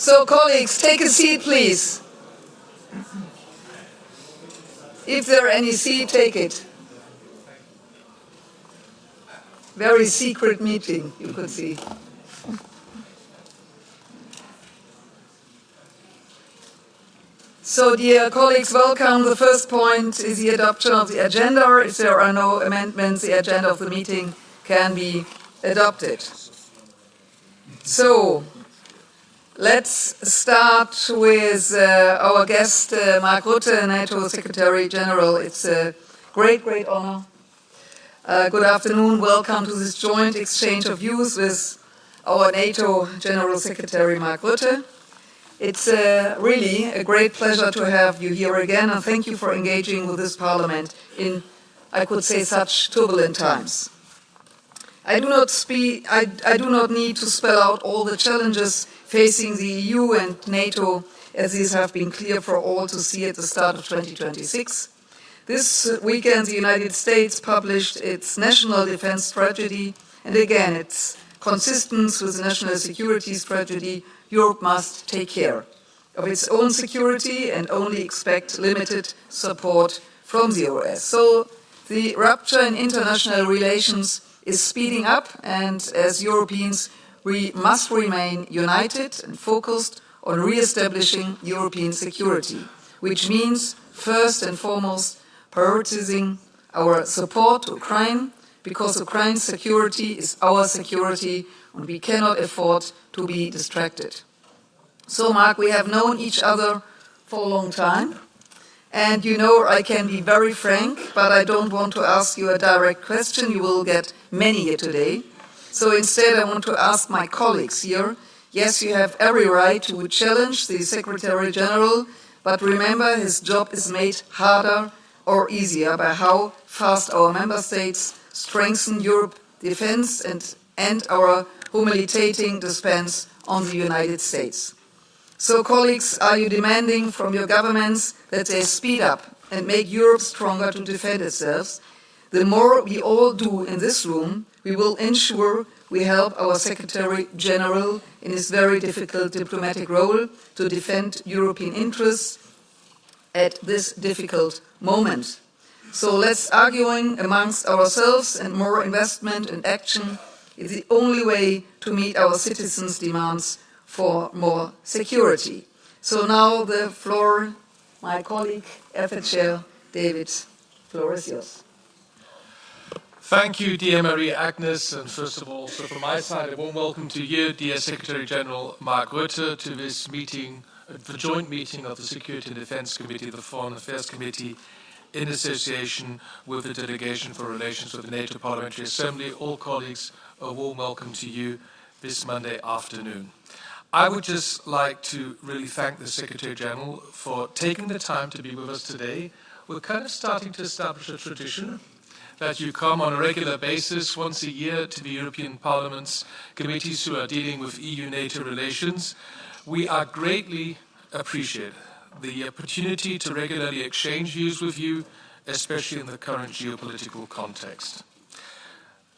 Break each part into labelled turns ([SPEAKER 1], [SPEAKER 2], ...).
[SPEAKER 1] So, colleagues, take a seat, please. If there are any seat, take it. Very secret meeting, you could see. So, dear colleagues, welcome. The first point is the adoption of the agenda. If there are no amendments, the agenda of the meeting can be adopted. So, let's start with our guest, Mark Rutte, NATO Secretary General. It's a great, great honor. Good afternoon. Welcome to this joint exchange of views with our NATO General Secretary, Mark Rutte. It's really a great pleasure to have you here again, and thank you for engaging with this Parliament in, I could say, such turbulent times. I do not need to spell out all the challenges facing the EU and NATO, as these have been clear for all to see at the start of 2026. This weekend, the United States published its National Defense Strategy, and again, it's consistent with the National Security Strategy. Europe must take care of its own security and only expect limited support from the US. So the rupture in international relations is speeding up, and as Europeans, we must remain united and focused on re-establishing European security, which means, first and foremost, prioritizing our support to Ukraine, because Ukraine's security is our security, and we cannot afford to be distracted. So, Mark, we have known each other for a long time, and you know I can be very frank, but I don't want to ask you a direct question. You will get many here today. So instead, I want to ask my colleagues here, yes, you have every right to challenge the Secretary General, but remember his job is made harder or easier by how fast our member states strengthen Europe's defense and our humiliating dependence on the United States. So, colleagues, are you demanding from your governments that they speed up and make Europe stronger to defend itself? The more we all do in this room, we will ensure we help our Secretary General in his very difficult diplomatic role to defend European interests at this difficult moment. So let's arguing amongst ourselves, and more investment and action is the only way to meet our citizens' demands for more security. So now the floor, my colleague, EFA Chair David, the floor is yours.
[SPEAKER 2] Thank you, dear Marie Agnes, and first of all, also from my side, a warm welcome to you, dear Secretary General Mark Rutte, to this meeting, the joint meeting of the Security and Defence Committee, the Foreign Affairs Committee, in association with the Delegation for Relations with the NATO Parliamentary Assembly. All colleagues, a warm welcome to you this Monday afternoon. I would just like to really thank the Secretary General for taking the time to be with us today. We're kind of starting to establish a tradition that you come on a regular basis once a year to the European Parliament's committees who are dealing with EU-NATO relations. We are greatly appreciate the opportunity to regularly exchange views with you, especially in the current geopolitical context.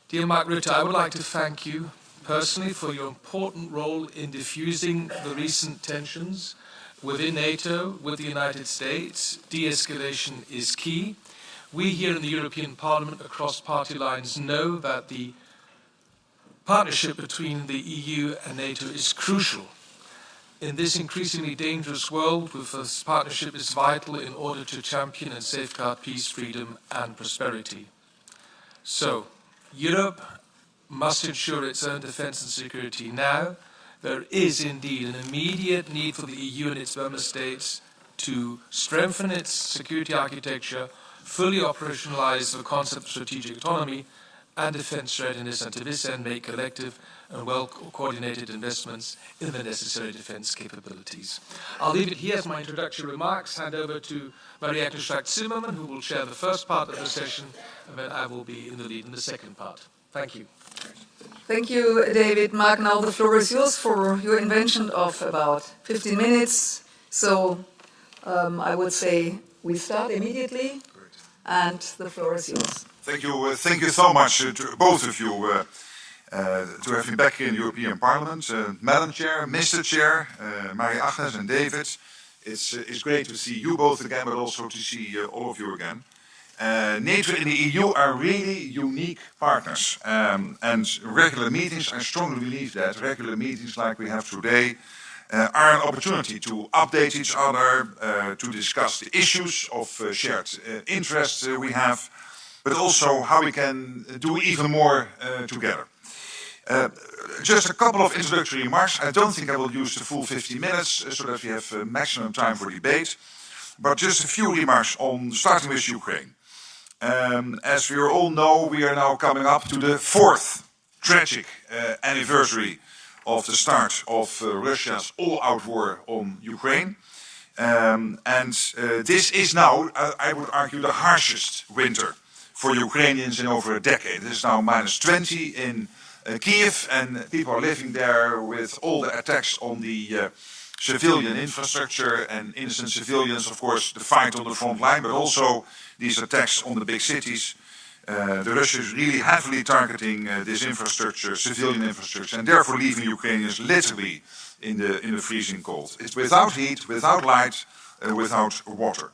[SPEAKER 2] Dear Mark Rutte, I would like to thank you personally for your important role in diffusing the recent tensions within NATO with the United States. De-escalation is key. We here in the European Parliament across party lines know that the partnership between the EU and NATO is crucial. In this increasingly dangerous world, with this partnership is vital in order to champion and safeguard peace, freedom and prosperity. So, Europe must ensure its own defence and security now. There is indeed an immediate need for the EU and its member states to strengthen its security architecture, fully operationalise the concept of strategic autonomy and defence readiness, and to this end make collective and well-coordinated investments in the necessary defence capabilities. I'll leave it here as my introductory remarks, hand over to Marie-Agnes Strack-Zimmermann, who will chair the first part of the session, and then I will be in the lead in the second part. Thank you.
[SPEAKER 1] Thank you, David. Mark, now the floor is yours for your invention of about 15 minutes. So I would say we start immediately, and the floor is yours.
[SPEAKER 3] Thank you so much to both of you. to have me back here in the European Parliament. Madam Chair, Mr. Chair, Marie-Agnes and David, it's great to see you both again, but also to see all of you again. NATO and the EU are really unique partners, and regular meetings, I strongly believe that regular meetings like we have today are an opportunity to update each other, to discuss the issues of shared interests we have, but also how we can do even more together. Just a couple of introductory remarks. I don't think I will use the full 50 minutes so that we have maximum time for debate, but just a few remarks on starting with Ukraine. As we all know, we are now coming up to the 4th tragic anniversary of the start of Russia's all-out war on Ukraine. This is now, I would argue, the harshest winter for Ukrainians in over a decade. It is now -20 in Kiev, and people are living there with all the attacks on the civilian infrastructure and innocent civilians, of course, the fight on the front line, but also these attacks on the big cities. The Russians really heavily targeting this infrastructure, civilian infrastructure, and therefore leaving Ukrainians literally in the freezing cold. It's without heat, without light, without water.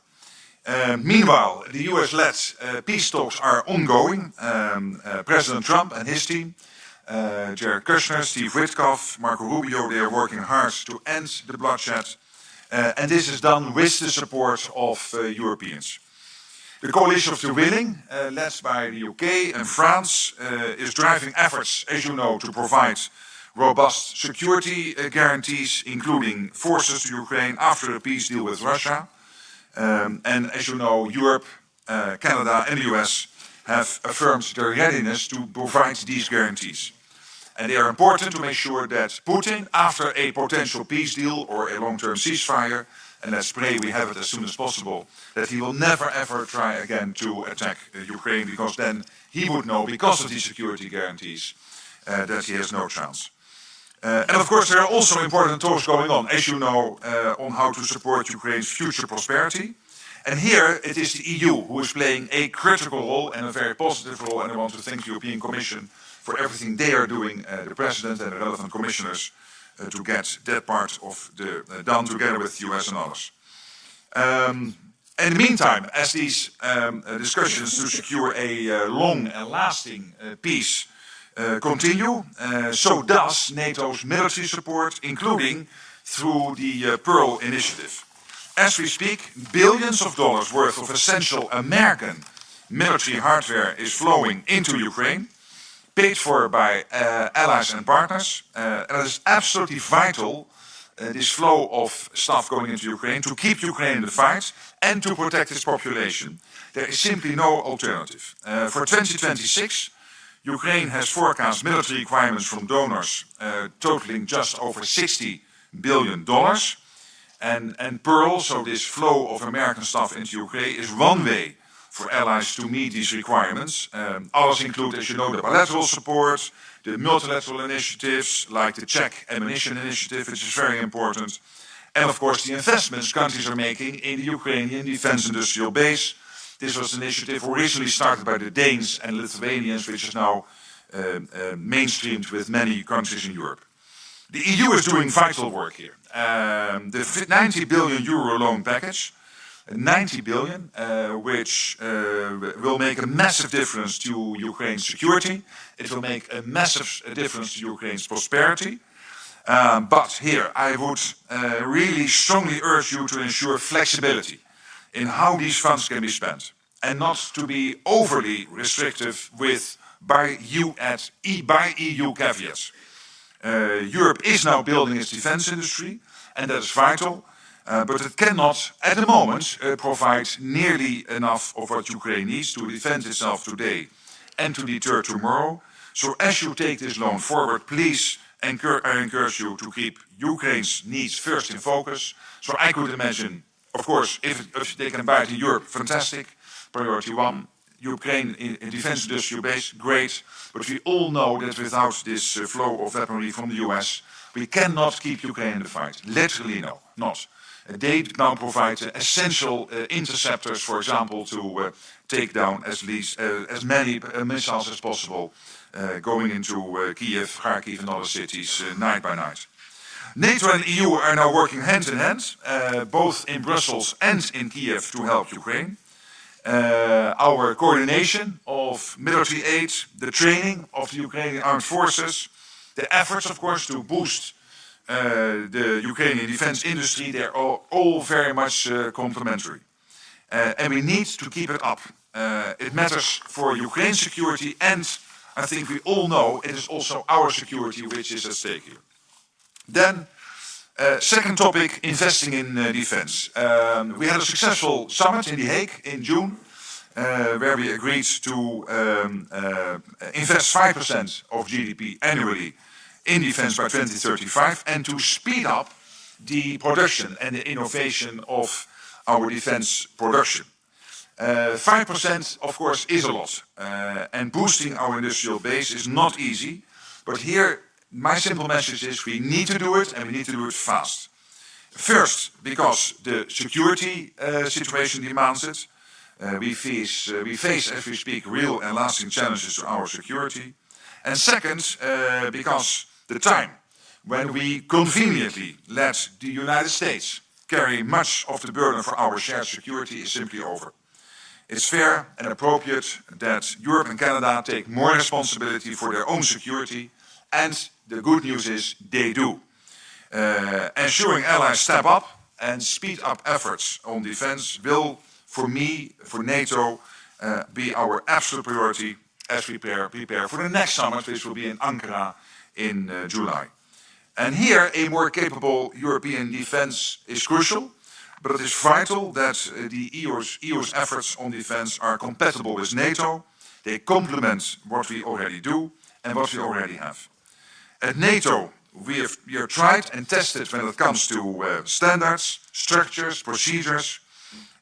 [SPEAKER 3] Meanwhile, the US-led peace talks are ongoing. President Trump and his team, Jared Kushner, Steve Witkoff, Marco Rubio, they are working hard to end the bloodshed. And this is done with the support of Europeans. The coalition of the willing, led by the UK and France, is driving efforts, as you know, to provide robust security guarantees, including forces to Ukraine after a peace deal with Russia. And as you know, Europe, Canada and the US have affirmed their readiness to provide these guarantees. And they are important to make sure that Putin, after a potential peace deal or a long-term ceasefire, and let's pray we have it as soon as possible, that he will never ever try again to attack Ukraine, because then he would know, because of these security guarantees, that he has no chance. And of course there are also important talks going on, as you know, on how to support Ukraine's future prosperity. And here it is the EU who is playing a critical role and a very positive role, and I want to thank the European Commission for everything they are doing, the President and the relevant commissioners, to get that part of the done together with the US and others. In the meantime, as these discussions to secure a long and lasting peace continue, so does NATO's military support, including through the Pearl Initiative. As we speak, billions of dollars worth of essential American military hardware is flowing into Ukraine, paid for by allies and partners. And it is absolutely vital, this flow of stuff going into Ukraine, to keep Ukraine in the fight and to protect its population. There is simply no alternative. For 2026, Ukraine has forecast military requirements from donors totaling just over $60 billion. And Pearl, so this flow of American stuff into Ukraine, is one way for allies to meet these requirements. Others include, as you know, the bilateral support, the multilateral initiatives, like the Czech ammunition initiative, which is very important, and of course the investments countries are making in the Ukrainian defense industrial base. This was an initiative originally started by the Danes and Lithuanians, which is now mainstreamed with many countries in Europe. The EU is doing vital work here. The 90 billion euro loan package, 90 billion, which will make a massive difference to Ukraine's security. It will make a massive difference to Ukraine's prosperity. But here, I would really strongly urge you to ensure flexibility in how these funds can be spent, and not to be overly restrictive by EU caveats. Europe is now building its defense industry, and that is vital, but it cannot, at the moment, provide nearly enough of what Ukraine needs to defend itself today and to deter tomorrow. So as you take this loan forward, please, I encourage you to keep Ukraine's needs first in focus. So I could imagine, of course, if they can buy it in Europe, fantastic, priority one. Ukraine in defense industrial base, great, but we all know that without this flow of weaponry from the US, we cannot keep Ukraine in the fight. Literally, no, not. They now provide essential interceptors, for example, to take down as many missiles as possible going into Kiev, Kharkiv and other cities night by night. NATO and EU are now working hand in hand, both in Brussels and in Kiev to help Ukraine. Our coordination of military aid, the training of the Ukrainian armed forces, the efforts, of course, to boost the Ukrainian defense industry, they're all very much complementary. And we need to keep it up. It matters for Ukraine's security, and I think we all know it is also our security which is at stake here. Then, second topic, investing in defense. We had a successful summit in The Hague in June, where we agreed to invest 5% of GDP annually in defense by 2035 and to speed up the production and the innovation of our defense production. 5% of course is a lot, and boosting our industrial base is not easy, but here my simple message is we need to do it and we need to do it fast. First, because the security situation demands it. We face, as we speak, real and lasting challenges to our security. And second, because the time when we conveniently let the United States carry much of the burden for our shared security is simply over. It's fair and appropriate that Europe and Canada take more responsibility for their own security, and the good news is they do. Ensuring allies step up and speed up efforts on defense will, for me, for NATO, be our absolute priority as we prepare for the next summit, which will be in Ankara in July. And here, a more capable European defense is crucial, but it is vital that the EU's efforts on defense are compatible with NATO. They complement what we already do and what we already have. At NATO, we have tried and tested when it comes to standards, structures, procedures,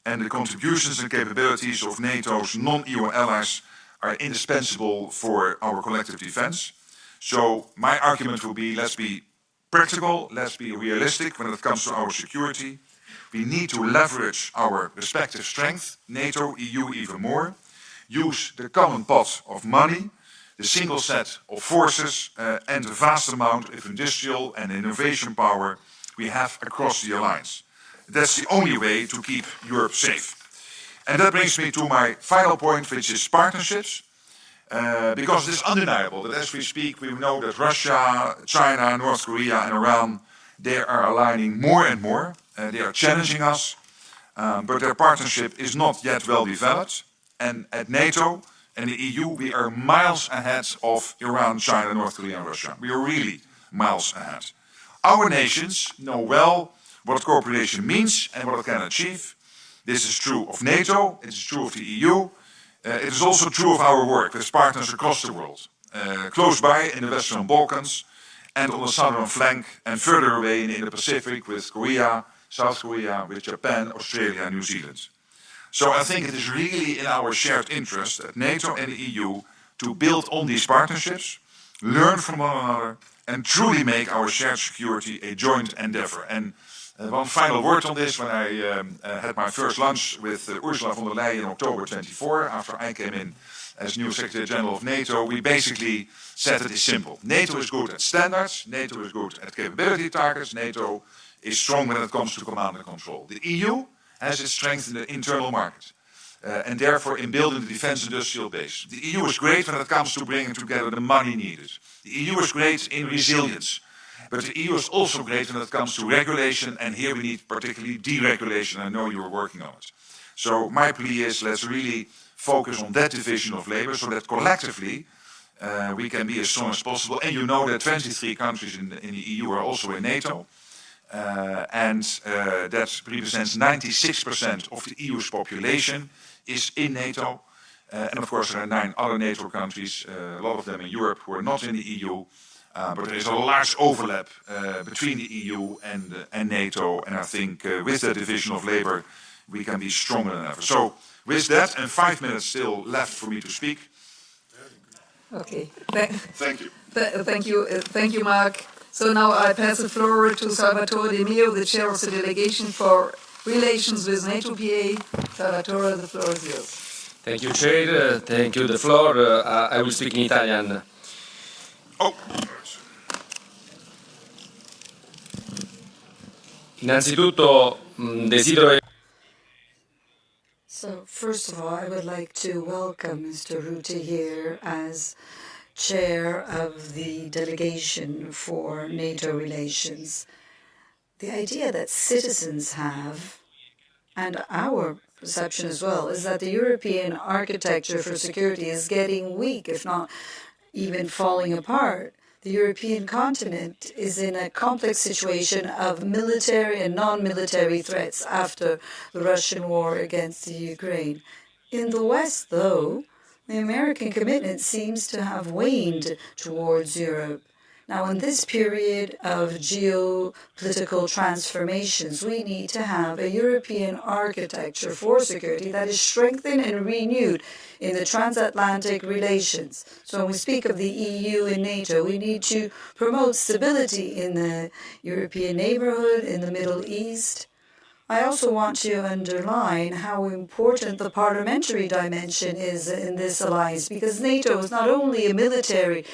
[SPEAKER 3] and the contributions and capabilities of NATO's non-EU allies are indispensable for our collective defense. So my argument will be, let's be practical, let's be realistic when it comes to our security. We need to leverage our respective strength, NATO, EU even more, use the common pot of money, the single set of forces, and the vast amount of industrial and innovation power we have across the alliance. That's the only way to keep Europe safe. And that brings me to my final point, which is partnerships. Because it is undeniable that as we speak, we know that Russia, China, North Korea and Iran, they are aligning more and more. They are challenging us, but their partnership is not yet well developed. And at NATO and the EU, we are miles ahead of Iran, China, North Korea and Russia. We are really miles ahead. Our nations know well what cooperation means and what it can achieve. This is true of NATO, it is true of the EU. It is also true of our work with partners across the world, close by in the Western Balkans and on the southern flank and further away in the Pacific with Korea, South Korea, with Japan, Australia and New Zealand. So I think it is really in our shared interest at NATO and the EU to build on these partnerships, learn from one another and truly make our shared security a joint endeavor. And one final word on this, when I had my first lunch with Ursula von der Leyen in October 24, after I came in as new Secretary General of NATO, we basically said it is simple. NATO is good at standards, NATO is good at capability targets, NATO is strong when it comes to command and control. The EU has its strength in the internal market, and therefore in building the defense industrial base. The EU is great when it comes to bringing together the money needed. The EU is great in resilience. But the EU is also great when it comes to regulation, and here we need particularly deregulation. I know you are working on it. So my plea is, let's really focus on that division of labor so that collectively we can be as strong as possible. And you know that 23 countries in the EU are also in NATO, and that represents 96% of the EU's population is in NATO. And of course there are 9 other NATO countries, a lot of them in Europe, who are not in the EU. But there is a large overlap between the EU and NATO, and I think with that division of labor, we can be stronger than ever. So with that, and 5 minutes still left for me to speak.
[SPEAKER 1] Okay.
[SPEAKER 3] Thank you.
[SPEAKER 1] Thank you, Mark. So now I pass the floor to Salvatore De Meo, the chair of the delegation for relations with NATO PA. Salvatore, the floor is yours.
[SPEAKER 4] Thank you, Chair. Thank you, the floor. I will speak in Italian.
[SPEAKER 3] Oh.
[SPEAKER 4] Innanzitutto desidero.
[SPEAKER 5] So, first of all, I would like to welcome Mr. Rutte here as chair of the delegation for NATO relations. The idea that citizens have, and our perception as well, is that the European architecture for security is getting weak, if not even falling apart. The European continent is in a complex situation of military and non-military threats after the Russian war against the Ukraine. In the West, though, the American commitment seems to have waned towards Europe. Now, in this period of geopolitical transformations, we need to have a European architecture for security that is strengthened and renewed in the transatlantic relations. So when we speak of the EU and NATO, we need to promote stability in the European neighborhood, in the Middle East. I also want to underline how important the parliamentary dimension is in this alliance, because NATO is not only a military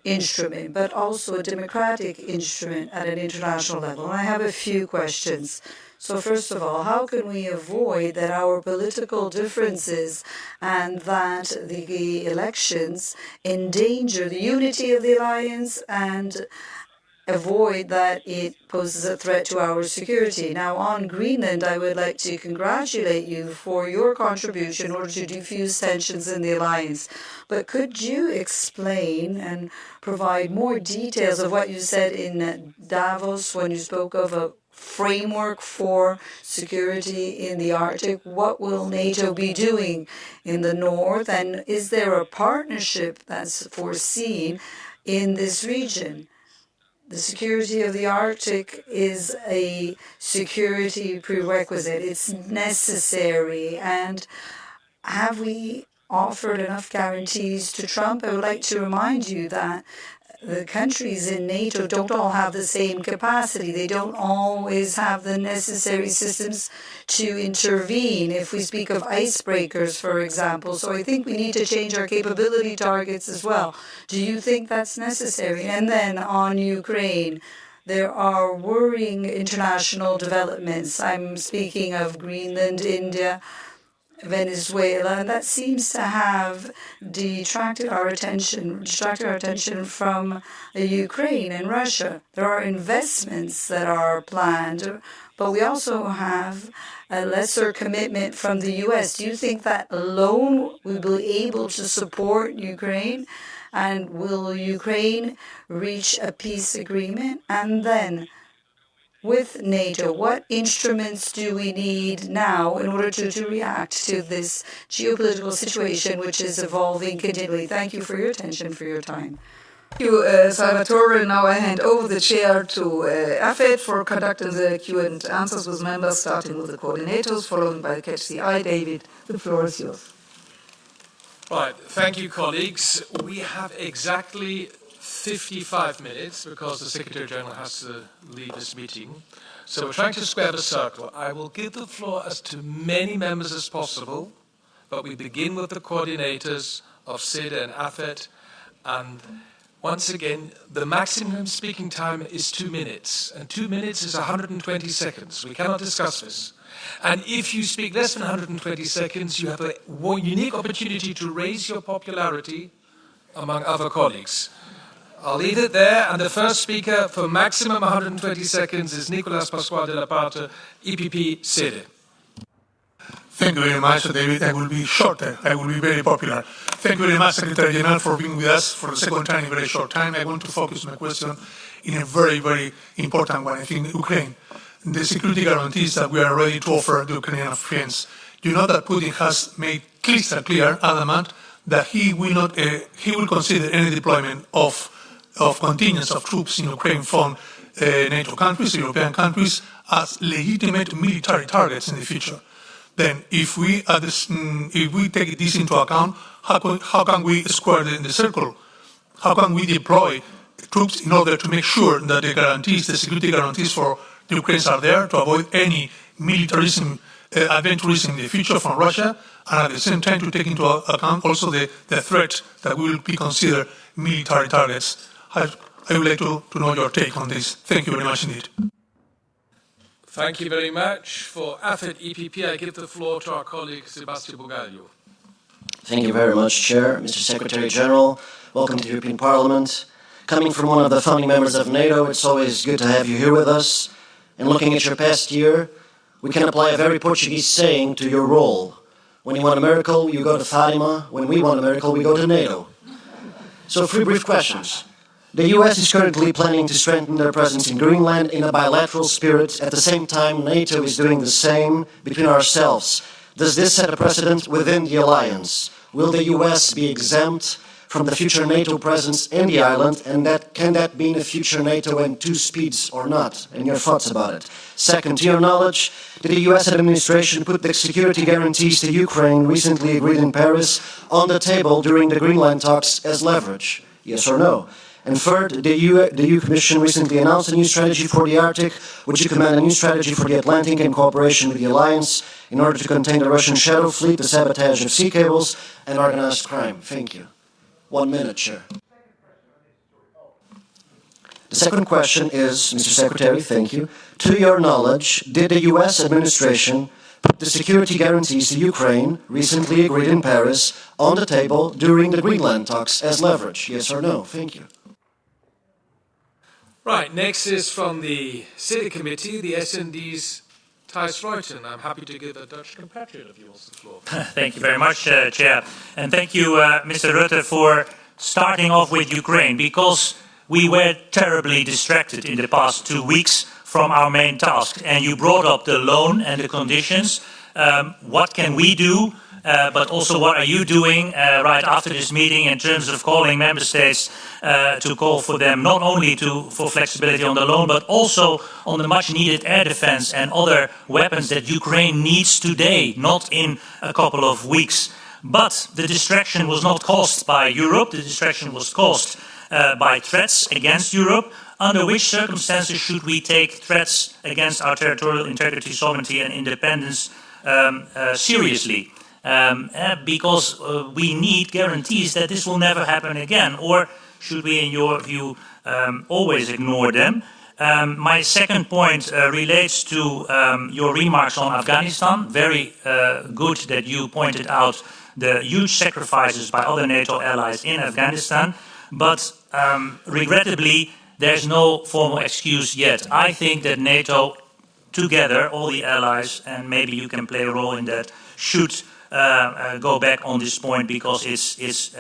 [SPEAKER 5] instrument, but also a democratic instrument at an international level. And I have a few questions. So first of all, how can we avoid that our political differences and that the elections endanger the unity of the alliance and avoid that it poses a threat to our security? Now, on Greenland, I would like to congratulate you for your contribution in order to defuse tensions in the alliance. But could you explain and provide more details of what you said in Davos when you spoke of a framework for security in the Arctic? What will NATO be doing in the north? And is there a partnership that's foreseen in this region? The security of the Arctic is a security prerequisite. It's necessary. And have we offered enough guarantees to Trump? I would like to remind you that the countries in NATO don't all have the same capacity. They don't always have the necessary systems to intervene if we speak of icebreakers, for example. So I think we need to change our capability targets as well. Do you think that's necessary? And then on Ukraine, there are worrying international developments. I'm speaking of Greenland, India, Venezuela, and that seems to have distracted our attention from Ukraine and Russia. There are investments that are planned, but we also have a lesser commitment from the U.S. Do you think that alone we will be able to support Ukraine? And will Ukraine reach a peace agreement? And then, with NATO, what instruments do we need now in order to react to this geopolitical situation which is evolving continually? Thank you for your attention, for your time.
[SPEAKER 1] Thank you, Salvatore. Now I hand over the chair to AFED for conducting the Q&As with members, starting with the coordinators, followed by the Catch the Eye. David, the floor is yours.
[SPEAKER 2] Right, thank you, colleagues. We have exactly 55 minutes because the Secretary General has to leave this meeting. So we're trying to square the circle. I will give the floor to many members as possible, but we begin with the coordinators of SEDE and AFET. And once again, the maximum speaking time is 2 minutes, and 2 minutes is 120 seconds. We cannot discuss this. And if you speak less than 120 seconds, you have a unique opportunity to raise your popularity among other colleagues. I'll leave it there, and the first speaker for maximum 120 seconds is Nicolas Pasquale de la Parte, EPP SEDE.
[SPEAKER 6] Thank you very much, David. I will be shorter. I will be very popular. Thank you very much, Secretary General, for being with us for the second time in a very short time. I want to focus my question in a very, very important one. I think Ukraine. The security guarantees that we are ready to offer the Ukrainian friends. You know that Putin has made crystal clear, adamant, that he will consider any deployment of contingents of troops in Ukraine from NATO countries, European countries, as legitimate military targets in the future. Then, if we take this into account, how can we square the circle? How can we deploy troops in order to make sure that the security guarantees for the Ukrainians are there to avoid any militarism, adventurism in the future from Russia, and at the same time to take into account also the threat that will be considered military targets. I would like to know your take on this. Thank you very much indeed.
[SPEAKER 2] Thank you very much. For AFET EPP, I give the floor to our colleague Sebastián Bugallo.
[SPEAKER 7] Thank you very much, Chair. Mr. Secretary General, welcome to the European Parliament. Coming from one of the founding members of NATO, it's always good to have you here with us. And looking at your past year, we can apply a very Portuguese saying to your role. When you want a miracle, you go to Fatima. When we want a miracle, we go to NATO. So 3 brief questions. The US is currently planning to strengthen their presence in Greenland in a bilateral spirit. At the same time, NATO is doing the same between ourselves. Does this set a precedent within the alliance? Will the US be exempt from the future NATO presence in the island, and can that mean a future NATO and 2 speeds or not? And your thoughts about it. Second, to your knowledge, did the US administration put the security guarantees to Ukraine recently agreed in Paris on the table during the Greenland talks as leverage? Yes or no? And third, the EU Commission recently announced a new strategy for the Arctic. Would you command a new strategy for the Atlantic in cooperation with the alliance in order to contain the Russian shadow fleet, the sabotage of sea cables, and organized crime? Thank you. 1 minute, Chair. The second question is, Mr. Secretary, thank you. To your knowledge, did the US administration put the security guarantees to Ukraine, recently agreed in Paris, on the table during the Greenland talks as leverage? Yes or no? Thank you.
[SPEAKER 2] Right, next is from the City Committee, the SND's Thijs Ruijten. I'm happy to give a Dutch compatriot of yours the floor.
[SPEAKER 8] Thank you very much, Chair. And thank you, Mr. Rutte, for starting off with Ukraine, because we were terribly distracted in the past 2 weeks from our main task. And you brought up the loan and the conditions. What can we do? But also what are you doing right after this meeting in terms of calling member states to call for them not only for flexibility on the loan, but also on the much needed air defense and other weapons that Ukraine needs today, not in a couple of weeks. But the distraction was not caused by Europe, the distraction was caused by threats against Europe. Under which circumstances should we take threats against our territorial integrity, sovereignty and independence seriously? Because we need guarantees that this will never happen again, or should we, in your view, always ignore them? My second point relates to your remarks on Afghanistan. Very good that you pointed out the huge sacrifices by other NATO allies in Afghanistan, but regrettably, there's no formal excuse yet. I think that NATO, together, all the allies, and maybe you can play a role in that, should go back on this point, because it's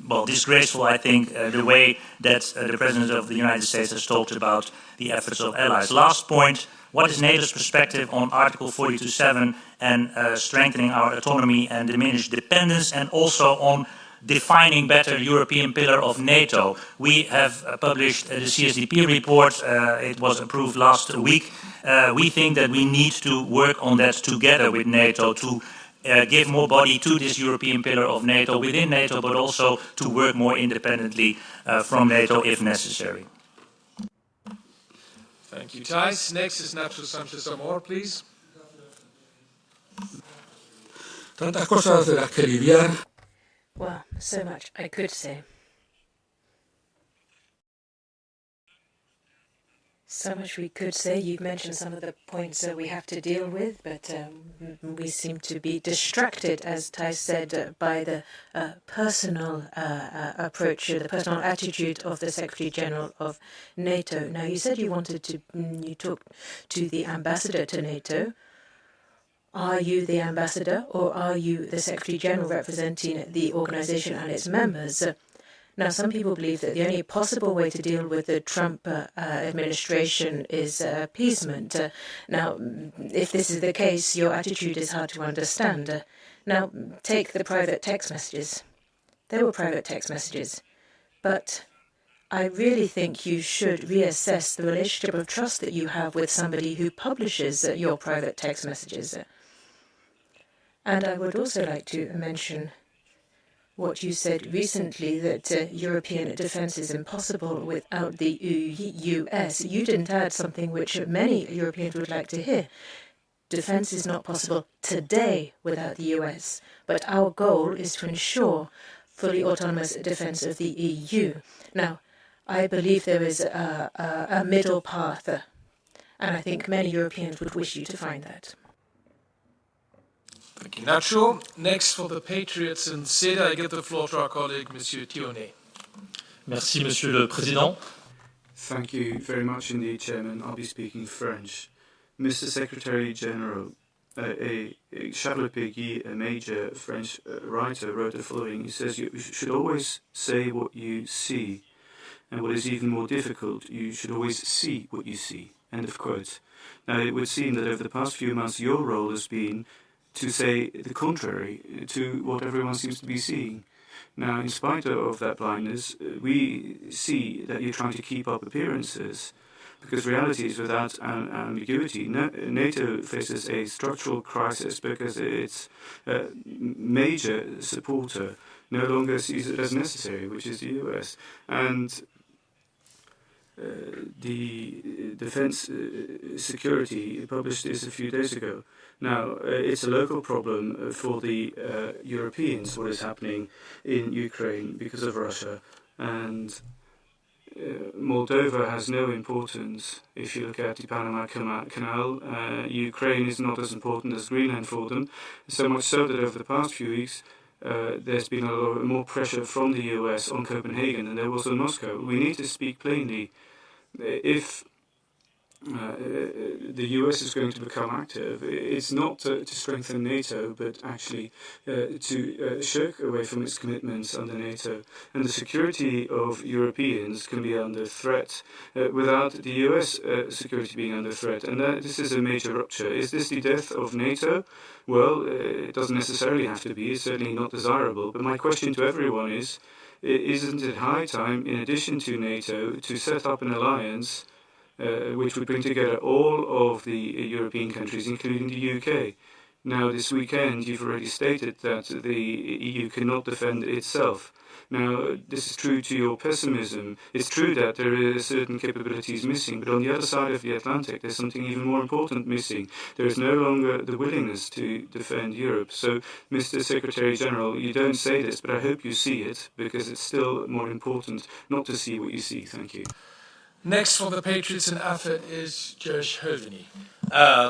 [SPEAKER 8] well, disgraceful, I think, the way that the President of the United States has talked about the efforts of allies. Last point, what is NATO's perspective on Article 42.7 and strengthening our autonomy and diminished dependence, and also on defining better European pillar of NATO? We have published the CSDP report. It was approved last week. We think that we need to work on that together with NATO to give more body to this European pillar of NATO within NATO, but also to work more independently from NATO if necessary.
[SPEAKER 2] Thank you, Thijs. Next is Nacho Sanchez-Amor, please.
[SPEAKER 9] Tantas cosas de las que lidiar.
[SPEAKER 10] Well, so much I could say. So much we could say. You've mentioned some of the points that we have to deal with, but we seem to be distracted, as Thijs said, by the personal approach, the personal attitude of the Secretary General of NATO. Now, you said you wanted to, you talked to the ambassador to NATO. Are you the ambassador, or are you the Secretary General representing the organization and its members? Now, some people believe that the only possible way to deal with the Trump administration is appeasement. Now, if this is the case, your attitude is hard to understand. Now, take the private text messages. They were private text messages. But I really think you should reassess the relationship of trust that you have with somebody who publishes your private text messages. And I would also like to mention what you said recently, that European defense is impossible without the US. You didn't add something which many Europeans would like to hear. Defense is not possible today without the US, but our goal is to ensure fully autonomous defense of the EU. Now, I believe there is a middle path, and I think many Europeans would wish you to find that.
[SPEAKER 2] Thank you, Nacho. Next, for the Patriots in SEDA, I give the floor to our colleague, Monsieur Thionnet.
[SPEAKER 11] Merci, Monsieur le Président.
[SPEAKER 12] Thank you very much indeed, Chairman. I'll be speaking French. Mr. Secretary General, Charles Péguy, a major French writer, wrote the following. He says, you should always say what you see. And what is even more difficult, you should always see what you see. End of quote. Now, it would seem that over the past few months, your role has been to say the contrary to what everyone seems to be seeing. Now, in spite of that blindness, we see that you're trying to keep up appearances, because reality is without ambiguity. NATO faces a structural crisis because its major supporter no longer sees it as necessary, which is the US. And the Defense Security published this a few days ago. Now, it's a local problem for the Europeans, what is happening in Ukraine because of Russia. And Moldova has no importance. If you look at the Panama Canal, Ukraine is not as important as Greenland for them. So much so that over the past few weeks, there's been a lot more pressure from the US on Copenhagen than there was on Moscow. We need to speak plainly. If the US is going to become active, it's not to strengthen NATO, but actually to shirk away from its commitments under NATO. And the security of Europeans can be under threat without the US security being under threat. And this is a major rupture. Is this the death of NATO? Well, it doesn't necessarily have to be. It's certainly not desirable. But my question to everyone is, isn't it high time, in addition to NATO, to set up an alliance which would bring together all of the European countries, including the UK? Now, this weekend, you've already stated that the EU cannot defend itself. Now, this is true to your pessimism. It's true that there are certain capabilities missing, but on the other side of the Atlantic, there's something even more important missing. There is no longer the willingness to defend Europe. So, Mr. Secretary General, you don't say this, but I hope you see it, because it's still more important not to see what you see. Thank you.
[SPEAKER 2] Next for the Patriots in AFET is Josh Hoveni.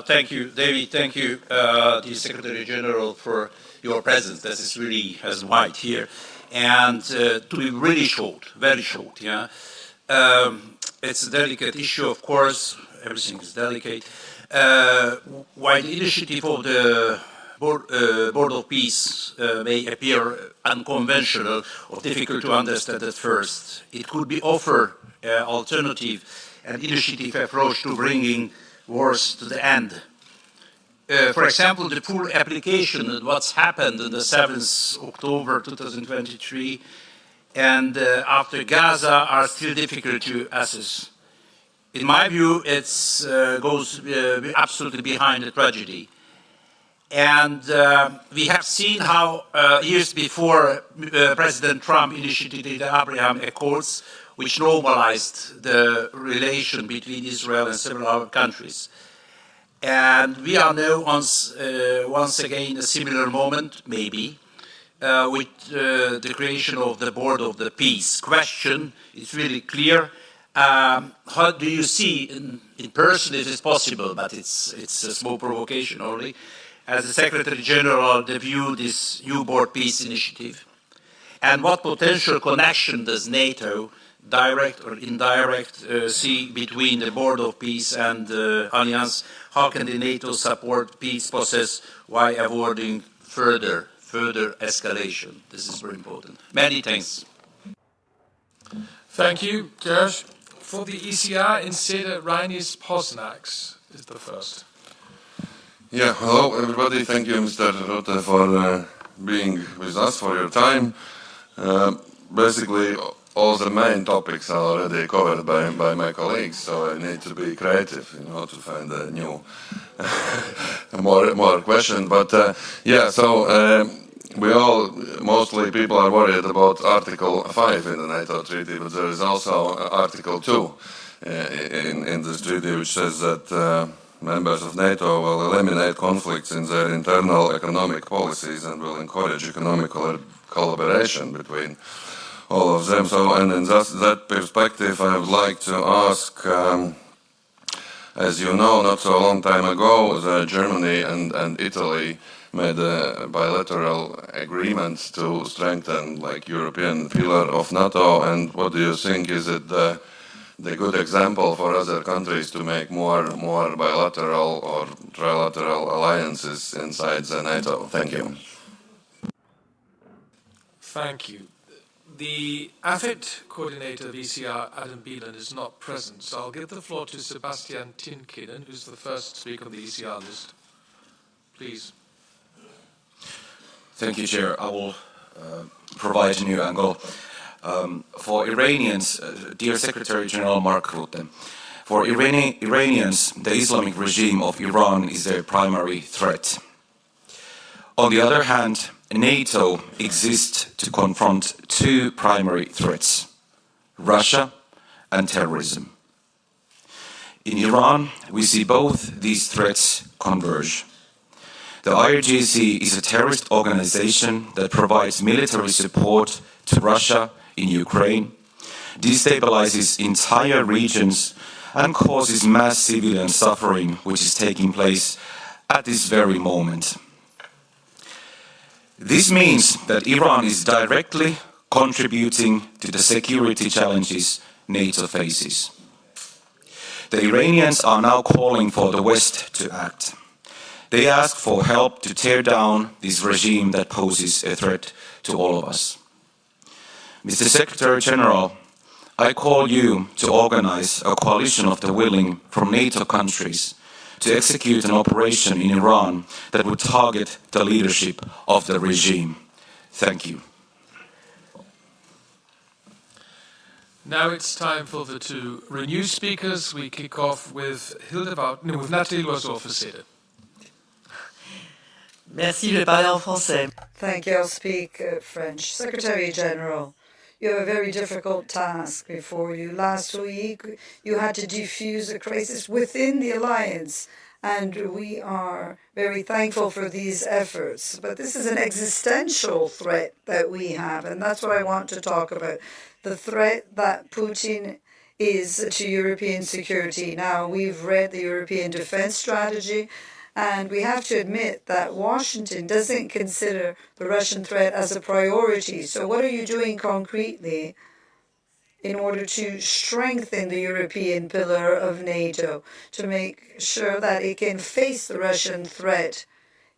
[SPEAKER 13] Thank you, David. Thank you, the Secretary General, for your presence. This is really as white here. And to be really short, very short, yeah. It's a delicate issue, of course. Everything is delicate. While the initiative of the Board of Peace may appear unconventional or difficult to understand at first, it could be offered alternative and initiative approach to bringing wars to the end. For example, the full application of what's happened on the 7th October 2023 and after Gaza are still difficult to assess. In my view, it goes absolutely behind the tragedy. And we have seen how years before President Trump initiated the Abraham Accords, which normalized the relation between Israel and several other countries. And we are now once again a similar moment, maybe, with the creation of the Board of the Peace. Question is really clear. How do you see, in person if it's possible, but it's a small provocation only, as the Secretary General review this new Board Peace initiative? And what potential connection does NATO, direct or indirect, see between the Board of Peace and the Alliance? How can the NATO support peace process while avoiding further escalation? This is very important. Many thanks.
[SPEAKER 2] Thank you, Josh. For the ECR in SEDA, Reinis Posnax is the first.
[SPEAKER 14] Yeah, hello everybody. Thank you, Mr. Rote, for being with us, for your time. Basically, all the main topics are already covered by my colleagues, so I need to be creative, to find a new, more question. But yeah, so mostly people are worried about Article 5 in the NATO treaty, but there is also Article 2 in this treaty, which says that members of NATO will eliminate conflicts in their internal economic policies and will encourage economic collaboration between all of them. So, and in that perspective, I would like to ask, as you know, not so long time ago, Germany and Italy made a bilateral agreement to strengthen like European pillar of NATO. And what do you think? Is it the good example for other countries to make more bilateral or trilateral alliances inside the NATO? Thank you.
[SPEAKER 2] Thank you. The AFET coordinator of ECR, Adam Bielan, is not present, so I'll give the floor to Sebastian Tinkinen, who's the first speaker on the ECR list. Please.
[SPEAKER 15] Thank you, Chair. I will provide a new angle. For Iranians, dear Secretary General Mark Rutte, for Iranians, the Islamic regime of Iran is their primary threat. On the other hand, NATO exists to confront two primary threats, Russia and terrorism. In Iran, we see both these threats converge. The IRGC is a terrorist organization that provides military support to Russia in Ukraine, destabilizes entire regions, and causes mass civilian suffering, which is taking place at this very moment. This means that Iran is directly contributing to the security challenges NATO faces. The Iranians are now calling for the West to act. They ask for help to tear down this regime that poses a threat to all of us. Mr. Secretary General, I call you to organize a coalition of the willing from NATO countries to execute an operation in Iran that would target the leadership of the regime. Thank you.
[SPEAKER 2] Now it's time for the two Renew speakers. We kick off with Nathalie Loiseau-Facette.
[SPEAKER 16] Merci, je vais parler en français.
[SPEAKER 5] Thank you. I'll speak French. Secretary General, you have a very difficult task before you. Last week, you had to defuse a crisis within the alliance, and we are very thankful for these efforts. But this is an existential threat that we have, and that's what I want to talk about. The threat that Putin is to European security. Now, we've read the European defense strategy, and we have to admit that Washington doesn't consider the Russian threat as a priority. So what are you doing concretely in order to strengthen the European pillar of NATO, to make sure that it can face the Russian threat,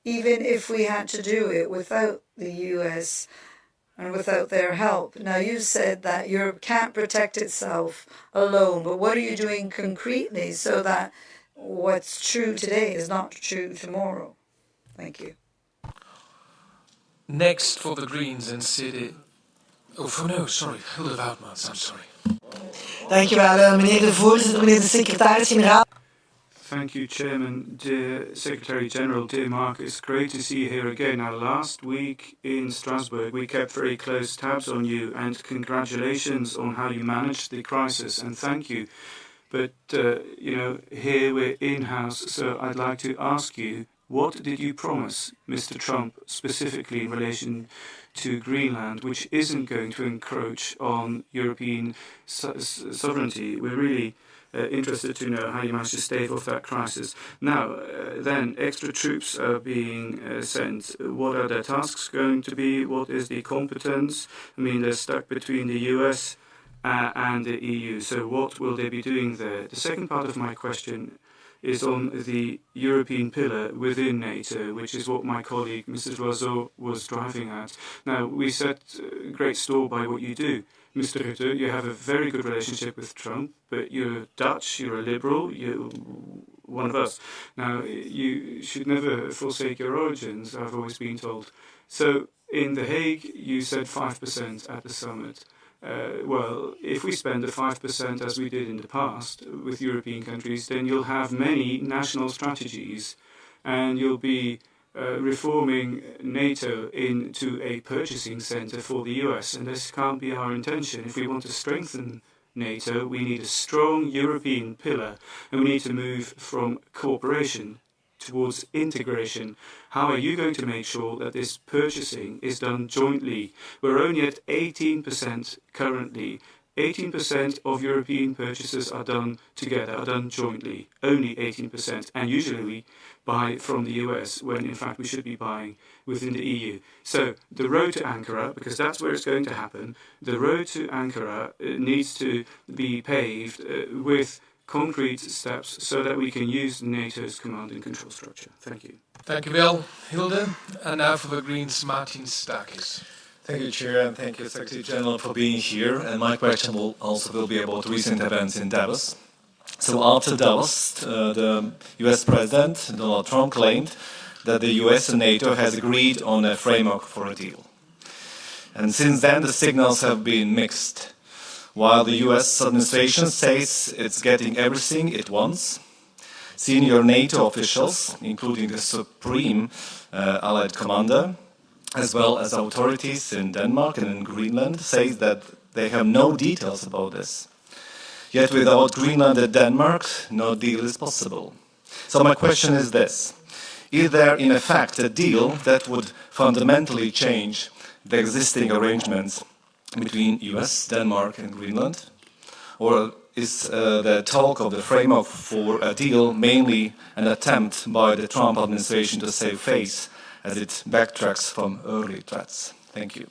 [SPEAKER 5] even if we had to do it without the US and without their help? Now, you said that Europe can't protect itself alone, but what are you doing concretely so that what's true today is not true tomorrow? Thank you.
[SPEAKER 2] Next for the Greens and City. Hilde Woutmans, I'm sorry.
[SPEAKER 16] Dankjewel, meneer de voorzitter, meneer de secretaris-generaal.
[SPEAKER 12] Thank you, Chairman. Dear Secretary General, dear Mark, it's great to see you here again. Now, last week in Strasbourg, we kept very close tabs on you, and congratulations on how you managed the crisis, and thank you. But, here we're in-house, so I'd like to ask you, what did you promise Mr. Trump, specifically in relation to Greenland, which isn't going to encroach on European sovereignty? We're really interested to know how you managed to stave off that crisis. Now, then, extra troops are being sent. What are their tasks going to be? What is the competence? I mean, they're stuck between the US and the EU. So what will they be doing there? The second part of my question is on the European pillar within NATO, which is what my colleague, Mrs. Loiseau, was driving at. Now, we set great store by what you do. Mr. Rutte, you have a very good relationship with Trump, but you're Dutch, you're a liberal, you're one of us. Now, you should never forsake your origins, I've always been told. So, in The Hague, you said 5% at the summit. Well, if we spend the 5% as we did in the past with European countries, then you'll have many national strategies, and you'll be reforming NATO into a purchasing center for the US, and this can't be our intention. If we want to strengthen NATO, we need a strong European pillar, and we need to move from cooperation towards integration, how are you going to make sure that this purchasing is done jointly? We're only at 18% currently. 18% of European purchases are done together, are done jointly, only 18%, and usually we buy from the US when in fact we should be buying within the EU. So the road to Ankara, because that's where it's going to happen, the road to Ankara needs to be paved with concrete steps so that we can use NATO's command and control structure. Thank you.
[SPEAKER 2] Thank you, Bill. Hilde, and now for the Greens, Martin Stakis.
[SPEAKER 17] Thank you, Chair, and thank you, Secretary General, for being here. And my question will be about recent events in Davos. So after Davos, the US President, Donald Trump, claimed that the US and NATO has agreed on a framework for a deal. And since then, the signals have been mixed. While the US administration says it's getting everything it wants, senior NATO officials, including the Supreme Allied Commander, as well as authorities in Denmark and in Greenland, say that they have no details about this. Yet without Greenland and Denmark, no deal is possible. So my question is this: is there in effect a deal that would fundamentally change the existing arrangements between US, Denmark and Greenland? Or is the talk of the framework for a deal mainly an attempt by the Trump administration to save face as it backtracks from early threats? Thank you.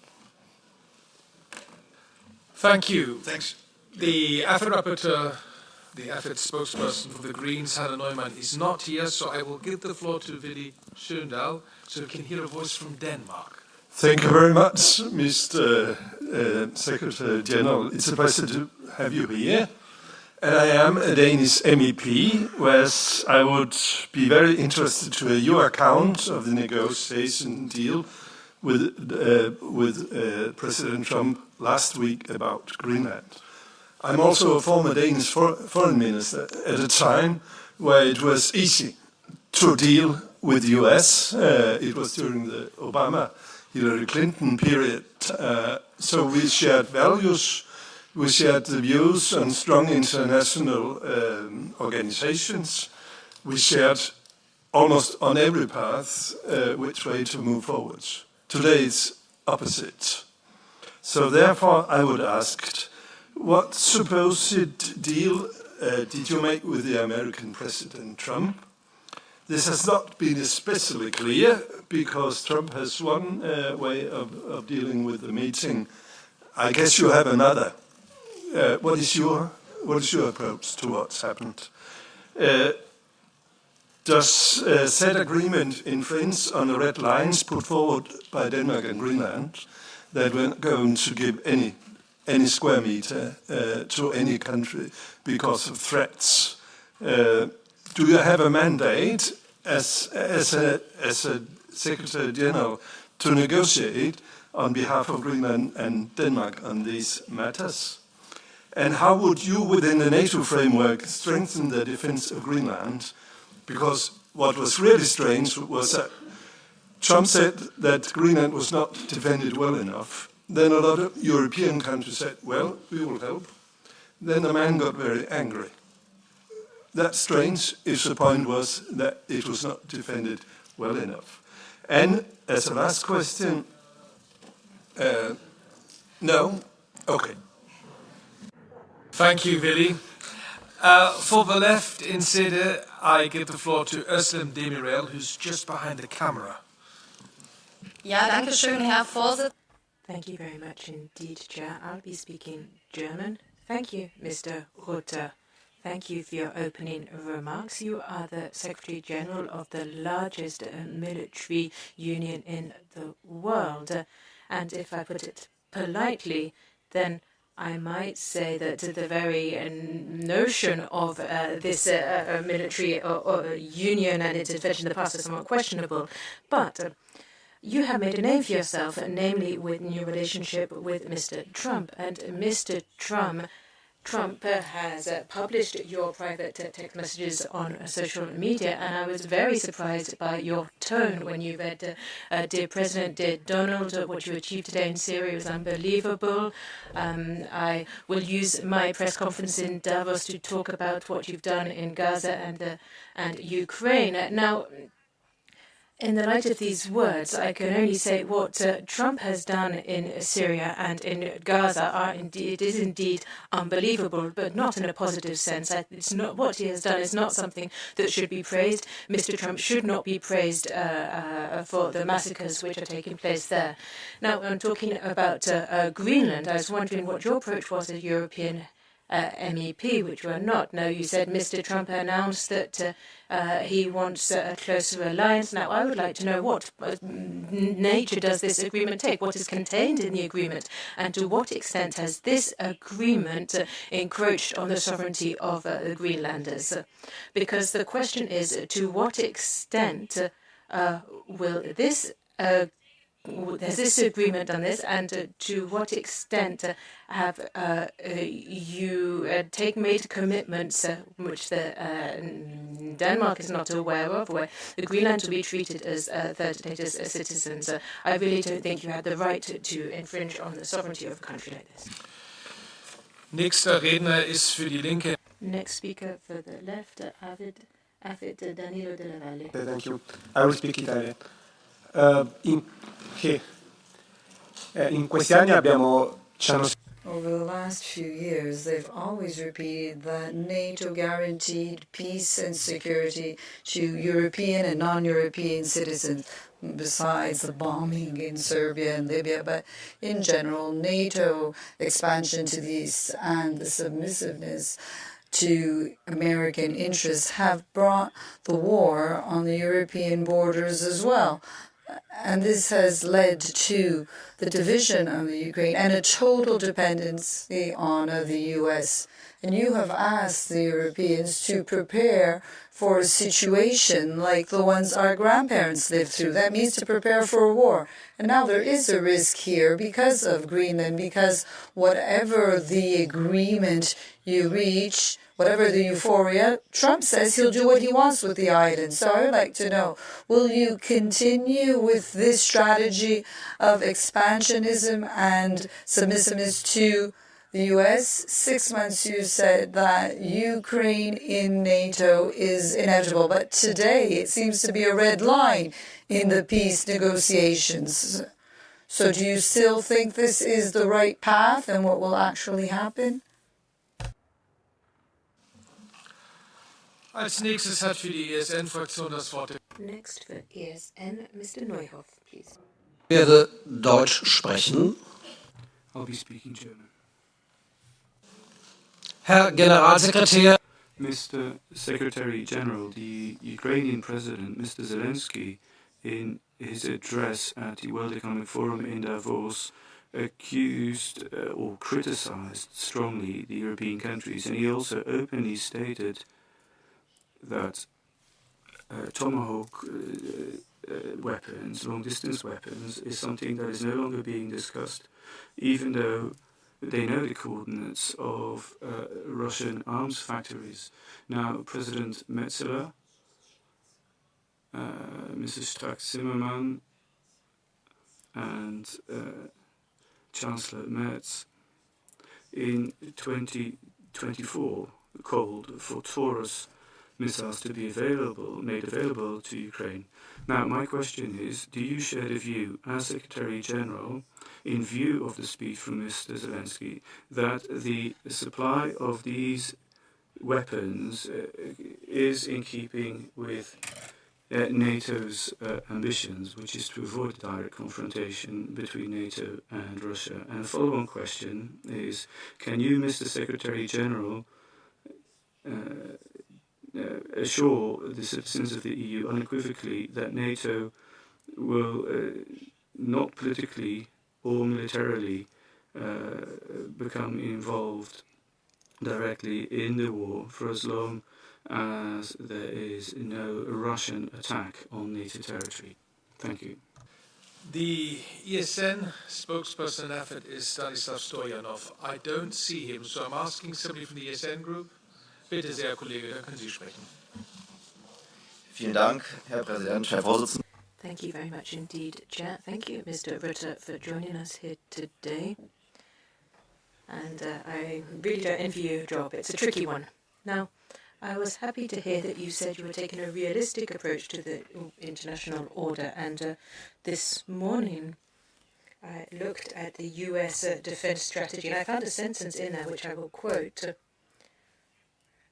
[SPEAKER 2] Thank you.
[SPEAKER 3] Thanks.
[SPEAKER 2] The AFET rapporteur, the AFET spokesperson for the Greens, Hanna Neumann, is not here, so I will give the floor to Willy Schöndal so we can hear a voice from Denmark.
[SPEAKER 18] Thank you very much, Mr. Secretary General. It's a pleasure to have you here. And I am a Danish MEP, whereas I would be very interested to hear your account of the negotiation deal with President Trump last week about Greenland. I'm also a former Danish foreign minister at a time where it was easy to deal with the US. It was during the Obama-Hillary Clinton period. So we shared values. We shared the views on strong international organizations. We shared almost on every path which way to move forward. Today it's opposite. So therefore I would ask, what supposed deal did you make with the American President Trump? This has not been especially clear because Trump has one way of dealing with the meeting. I guess you have another. What is your approach to what's happened? Does said agreement infringe on the red lines put forward by Denmark and Greenland that we're not going to give any square meter to any country because of threats? Do you have a mandate as a Secretary General to negotiate on behalf of Greenland and Denmark on these matters? And how would you, within the NATO framework, strengthen the defense of Greenland? Because what was really strange was that Trump said that Greenland was not defended well enough. Then a lot of European countries said, well, we will help. Then the man got very angry. That's strange if the point was that it was not defended well enough. And as a last question, no? Okay.
[SPEAKER 2] Thank you, Willy. For the left in Sede, I give the floor to Özlem Demirel, who's just behind the camera.
[SPEAKER 19] Ja, danke schön, Herr Vorsitz.
[SPEAKER 10] Thank you very much indeed, Chair. I'll be speaking German. Thank you, Mr. Rutte. Thank you for your opening remarks. You are the Secretary General of the largest military union in the world. And if I put it politely, then I might say that the very notion of this military union and its intervention in the past is somewhat questionable. But you have made a name for yourself, namely with your relationship with Mr. Trump. And Mr. Trump Trump has published your private text messages on social media, and I was very surprised by your tone when you read, Dear President, dear Donald, what you achieved today in Syria was unbelievable. I will use my press conference in Davos to talk about what you've done in Gaza and Ukraine. Now, in the light of these words, I can only say what Trump has done in Syria and in Gaza is indeed unbelievable, but not in a positive sense. It's not what he has done is not something that should be praised. Mr. Trump should not be praised for the massacres which are taking place there. Now, I'm talking about Greenland. I was wondering what your approach was as European MEP, which you are not. Now, you said Mr. Trump announced that he wants a closer alliance. Now, I would like to know what nature does this agreement take? What is contained in the agreement? And to what extent has this agreement encroached on the sovereignty of the Greenlanders? Because the question is, to what extent will this has this agreement done this, and to what extent have you made commitments which Denmark is not aware of, where the Greenland will be treated as third-status citizens? I really don't think you had the right to infringe on the sovereignty of a country like this.
[SPEAKER 2] Nächster Redner ist für die Linke.
[SPEAKER 10] Next speaker for the left, Afid Danilo Della Valle.
[SPEAKER 20] Thank you. I will speak Italian. In questi anni
[SPEAKER 5] Over the last few years, they've always repeated that NATO guaranteed peace and security to European and non-European citizens, besides the bombing in Serbia and Libya. But in general, NATO expansion to the east and the submissiveness to American interests have brought the war on the European borders as well. And this has led to the division of the Ukraine and a total dependency on the U.S. And you have asked the Europeans to prepare for a situation like the ones our grandparents lived through. That means to prepare for a war. And now there is a risk here because of Greenland, because whatever the agreement you reach, whatever the euphoria, Trump says he'll do what he wants with the island. So I would like to know, will you continue with this strategy of expansionism and submissiveness to the U.S.? 6 months you said that Ukraine in NATO is inevitable, but today it seems to be a red line in the peace negotiations. So do you still think this is the right path and what will actually happen?
[SPEAKER 2] Als nächstes hat für die ESN-Fraktion das Wort.
[SPEAKER 10] Next for ESN, Mr. Neuhoff, please.
[SPEAKER 21] Ich werde Deutsch sprechen.
[SPEAKER 12] I'll be speaking German.
[SPEAKER 21] Herr Generalsekretär,
[SPEAKER 12] Mr. Secretary General, the Ukrainian President, Mr. Zelensky, in his address at the World Economic Forum in Davos, accused or criticized strongly the European countries, and he also openly stated that Tomahawk weapons, long-distance weapons, is something that is no longer being discussed, even though they know the coordinates of Russian arms factories. Now, President Metzeler, Mrs. Strack-Zimmermann, and Chancellor Merz in 2024 called for Taurus missiles to be made available to Ukraine. Now, my question is, do you share the view, as Secretary General, in view of the speech from Mr. Zelensky, that the supply of these weapons is in keeping with NATO's ambitions, which is to avoid direct confrontation between NATO and Russia? And a follow-on question is, can you, Mr. Secretary General, assure the citizens of the EU unequivocally that NATO will not politically or militarily become involved directly in the war for as long as there is no Russian attack on NATO territory? Thank you.
[SPEAKER 2] The ESN spokesperson in AFET is Stanislav Stoyanov. I don't see him, so I'm asking somebody from the ESN group. Bitte sehr, Kollege, da können Sie sprechen.
[SPEAKER 4] Vielen Dank, Herr Präsident, Herr Vorsitzender.
[SPEAKER 10] Thank you very much indeed, Chair. Thank you, Mr. Rutte, for joining us here today. And I really don't envy your job. It's a tricky one. Now, I was happy to hear that you said you were taking a realistic approach to the international order. And this morning, I looked at the U.S. defense strategy, and I found a sentence in there which I will quote.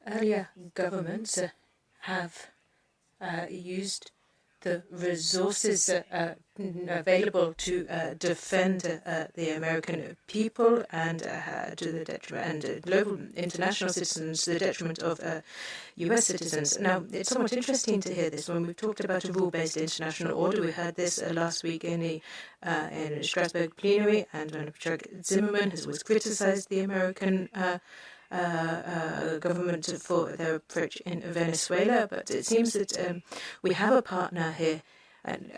[SPEAKER 10] Earlier governments have used the resources available to defend the American people and to the detriment, and global international citizens to the detriment of U.S. citizens. Now, it's somewhat interesting to hear this when we've talked about a rule-based international order. We heard this last week in the in Strasbourg plenary, and when Chuck Zimmerman has always criticized the American government for their approach in Venezuela, but it seems that we have a partner here and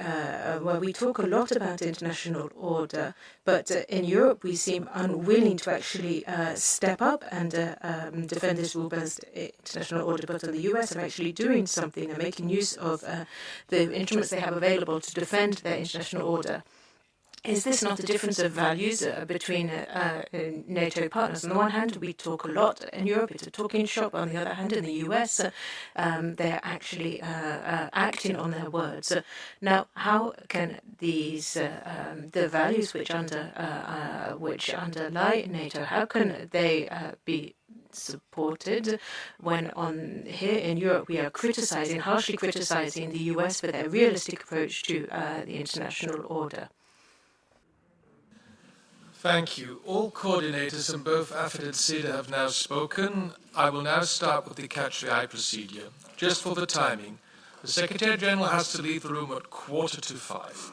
[SPEAKER 10] where we talk a lot about international order, but in Europe we seem unwilling to actually step up and defend this rule-based international order, but in the US are actually doing something and making use of the instruments they have available to defend their international order. Is this not a difference of values between NATO partners? On the one hand, we talk a lot in Europe, it's a talking shop. On the other hand, in the US, they're actually acting on their words. Now, how can these, the values which underlie NATO, how can they be supported when here in Europe we are harshly criticizing the US for their realistic approach to the international order?
[SPEAKER 2] Thank you. All coordinators in both AFET and SEDA have now spoken. I will now start with the catch-the-eye procedure. Just for the timing, the Secretary-General has to leave the room at 5:45.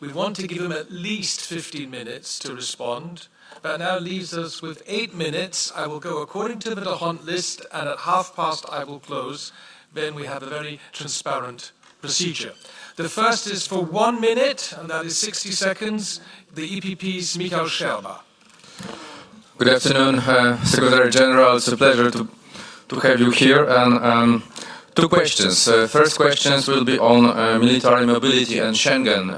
[SPEAKER 2] We want to give him at least 15 minutes to respond. That now leaves us with 8 minutes. I will go according to the D'Hondt list, and at 5:30 I will close. Then we have a very transparent procedure. The first is for 1 minute, and that is 60 seconds. The EPP's Michael Scherber.
[SPEAKER 22] Good afternoon, Secretary General. It's a pleasure to have you here. And 2 questions. First questions will be on military mobility and Schengen.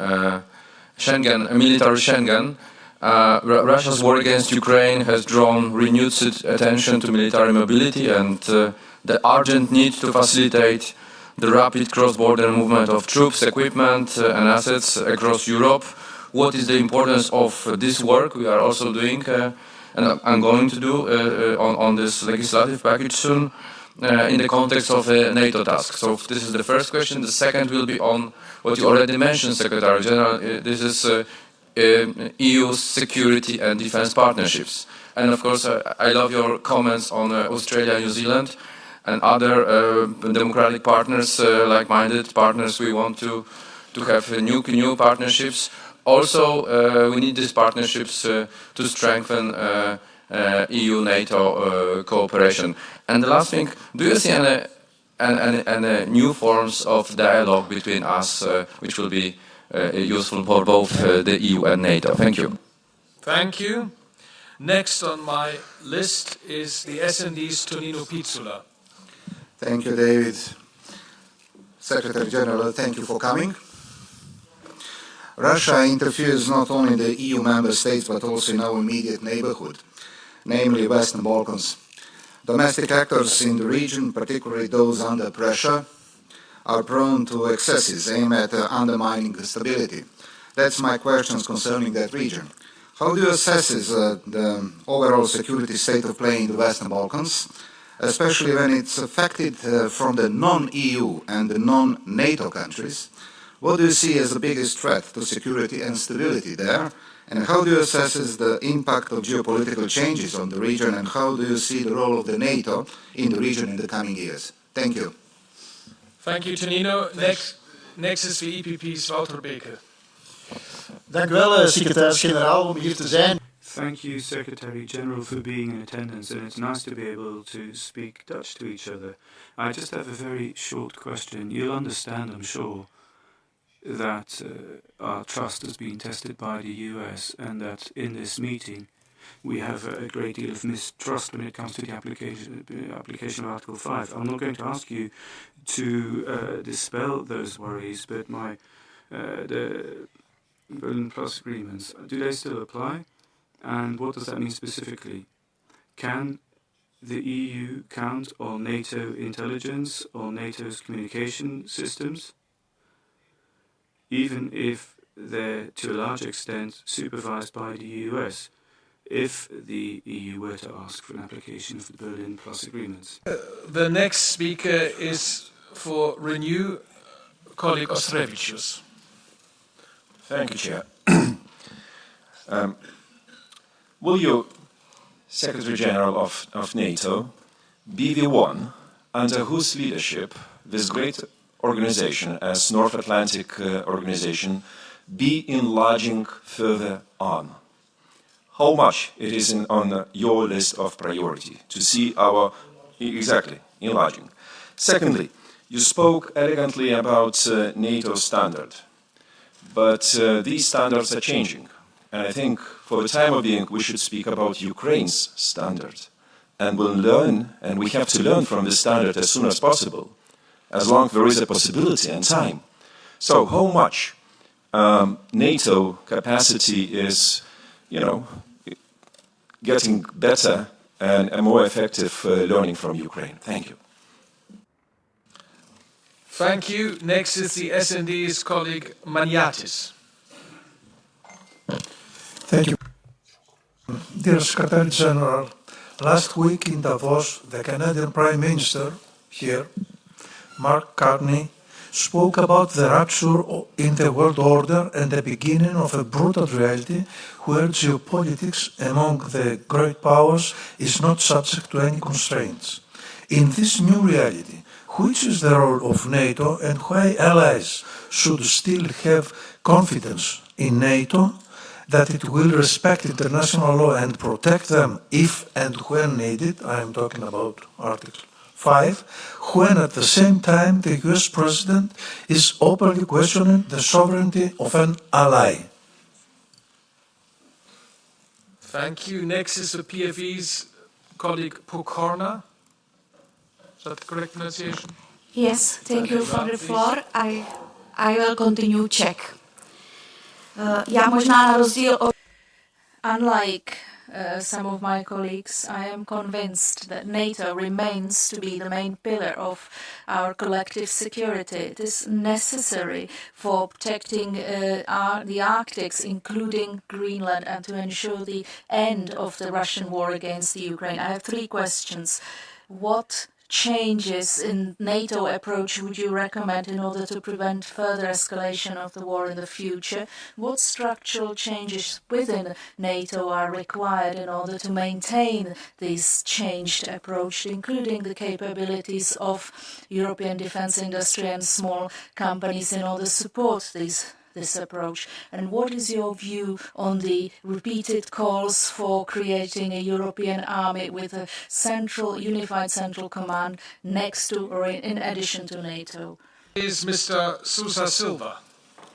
[SPEAKER 22] Military Schengen. Russia's war against Ukraine has drawn renewed attention to military mobility and the urgent need to facilitate the rapid cross-border movement of troops, equipment and assets across Europe. What is the importance of this work we are also doing and I'm going to do on this legislative package soon in the context of a NATO task? So this is the first question. The second will be on what you already mentioned, Secretary General. This is EU security and defense partnerships. And of course, I love your comments on Australia and New Zealand and other democratic partners, like-minded partners. We want to have new partnerships. Also, we need these partnerships to strengthen EU-NATO cooperation. And the last thing, do you see any new forms of dialogue between us, which will be useful for both the EU and NATO? Thank you.
[SPEAKER 2] Thank you. Next on my list is the SND's Tonino Pizzula.
[SPEAKER 23] Thank you, David. Secretary General, thank you for coming. Russia interferes not only in the EU member states but also in our immediate neighborhood, namely Western Balkans. Domestic actors in the region, particularly those under pressure, are prone to excesses aimed at undermining stability. That's my questions concerning that region. How do you assess the overall security state of play in the Western Balkans, especially when it's affected from the non-EU and the non-NATO countries? What do you see as the biggest threat to security and stability there? And how do you assess the impact of geopolitical changes on the region, and how do you see the role of the NATO in the region in the coming years? Thank you.
[SPEAKER 2] Thank you, Tonino. Next is the EPP's Wouter Beke.
[SPEAKER 24] Dank u wel, secretaris-generaal, om hier te zijn.
[SPEAKER 12] Thank you, Secretary General, for being in attendance, and it's nice to be able to speak Dutch to each other. I just have a very short question. You'll understand, I'm sure. that our trust has been tested by the US and that in this meeting we have a great deal of mistrust when it comes to the application of Article 5. I'm not going to ask you to dispel those worries, but the Berlin Plus agreements, do they still apply? And what does that mean specifically? Can the EU count on NATO intelligence, on NATO's communication systems, even if they're to a large extent supervised by the US, if the EU were to ask for an application of the Berlin Plus agreements?
[SPEAKER 2] The next speaker is for Renew, colleague Ostrevičius.
[SPEAKER 1] Thank you, Chair. Will you, Secretary General of NATO, be the one under whose leadership this great organization as North Atlantic organization be enlarging further on? How much it is on your list of priority to see our, exactly, enlarging? Secondly, you spoke elegantly about NATO standard, but these standards are changing. And I think for the time of being, we should speak about Ukraine's standard. And we'll learn, and we have to learn from this standard as soon as possible, as long as there is a possibility and time. So how much NATO capacity is, getting better and a more effective learning from Ukraine? Thank you.
[SPEAKER 2] Thank you. Next is the SND's colleague Maniatis.
[SPEAKER 6] Thank you. Dear Secretary General, last week in Davos, the Canadian Prime Minister here, Mark Carney, spoke about the rupture in the world order and the beginning of a brutal reality where geopolitics among the great powers is not subject to any constraints. In this new reality, which is the role of NATO and why allies should still have confidence in NATO that it will respect international law and protect them if and when needed? I am talking about Article 5, when at the same time the US President is openly questioning the sovereignty of an ally.
[SPEAKER 2] Thank you. Next is the PFE's colleague Pokorna. Is that the correct pronunciation?
[SPEAKER 7] Yes, thank you for the floor. I will continue Czech. Já možná na rozdíl od...
[SPEAKER 10] Unlike some of my colleagues, I am convinced that NATO remains to be the main pillar of our collective security. It is necessary for protecting the Arctic, including Greenland, and to ensure the end of the Russian war against the Ukraine. I have three questions. What changes in NATO approach would you recommend in order to prevent further escalation of the war in the future? What structural changes within NATO are required in order to maintain this changed approach, including the capabilities of European defense industry and small companies in order to support this approach? And what is your view on the repeated calls for creating a European army with a unified central command next to or in addition to NATO?
[SPEAKER 2] Is Mr. Sousa Silva,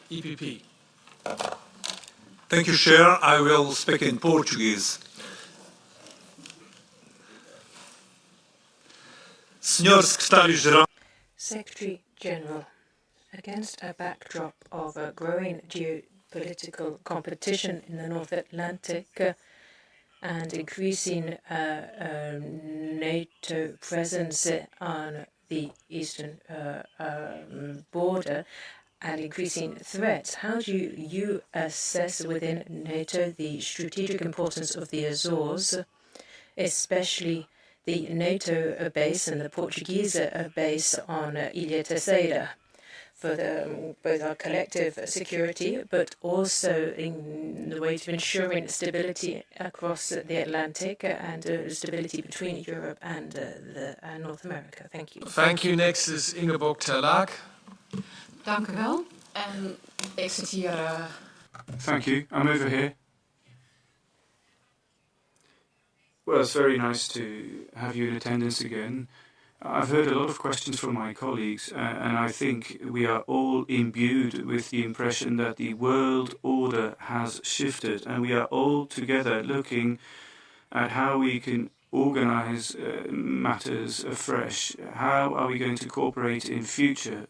[SPEAKER 2] EPP.
[SPEAKER 8] Thank you, Chair. I will speak in Portuguese. Senhor Secretary-Geral.
[SPEAKER 10] Secretary General, against a backdrop of a growing geopolitical competition in the North Atlantic and increasing NATO presence on the eastern border and increasing threats, how do you assess within NATO the strategic importance of the Azores, especially the NATO base and the Portuguese base on Ilha Terceira, for both our collective security, but also in the way of ensuring stability across the Atlantic and stability between Europe and North America? Thank you.
[SPEAKER 2] Thank you. Next is Ingeborg Terlaak.
[SPEAKER 19] Dank u wel. En ik zit hier...
[SPEAKER 12] Thank you. I'm over here. Well, it's very nice to have you in attendance again. I've heard a lot of questions from my colleagues, and I think we are all imbued with the impression that the world order has shifted, and we are all together looking at how we can organize matters afresh. How are we going to cooperate in future?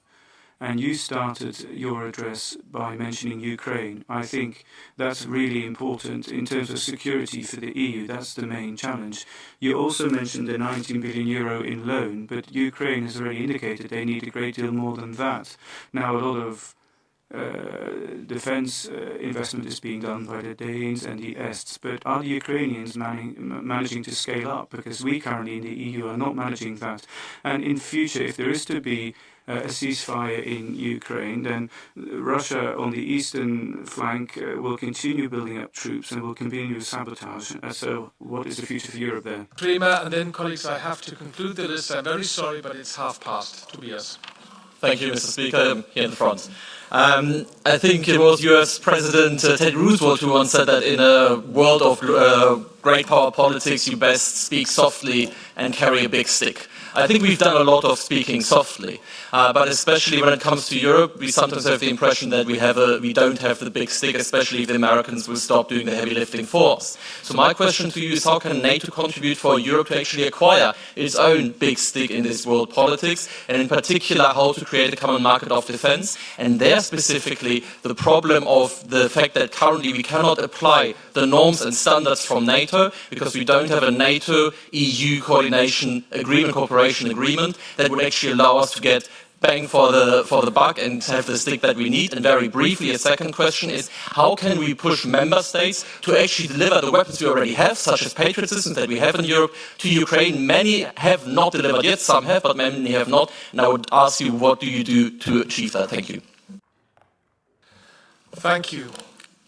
[SPEAKER 12] And you started your address by mentioning Ukraine. I think that's really important in terms of security for the EU. That's the main challenge. You also mentioned the 19 billion euro in loan, but Ukraine has already indicated they need a great deal more than that. Now, a lot of defense investment is being done by the Danes and the Ests, but are the Ukrainians managing to scale up? Because we currently in the EU are not managing that. And in future, if there is to be a ceasefire in Ukraine, then Russia on the eastern flank will continue building up troops and will continue sabotage. So what is the future for Europe there?
[SPEAKER 2] Prima, and then colleagues, I have to conclude the list. I'm very sorry, but it's 5:30. Tobias.
[SPEAKER 21] Thank you, Mr. Speaker, here in the front. I think it was US President Teddy Roosevelt who once said that in a world of great power politics, you best speak softly and carry a big stick. I think we've done a lot of speaking softly, but especially when it comes to Europe, we sometimes have the impression that we don't have the big stick, especially if the Americans will stop doing the heavy lifting for us. So my question to you is, how can NATO contribute for Europe to actually acquire its own big stick in this world politics, and in particular, how to create a common market of defense? And there specifically, the problem of the fact that currently we cannot apply the norms and standards from NATO because we don't have a NATO-EU coordination agreement, cooperation agreement that would actually allow us to get bang for the buck and have the stick that we need. And very briefly, a second question is, how can we push member states to actually deliver the weapons we already have, such as Patriot systems that we have in Europe, to Ukraine? Many have not delivered yet, some have, but many have not. And I would ask you, what do you do to achieve that? Thank you.
[SPEAKER 2] Thank you.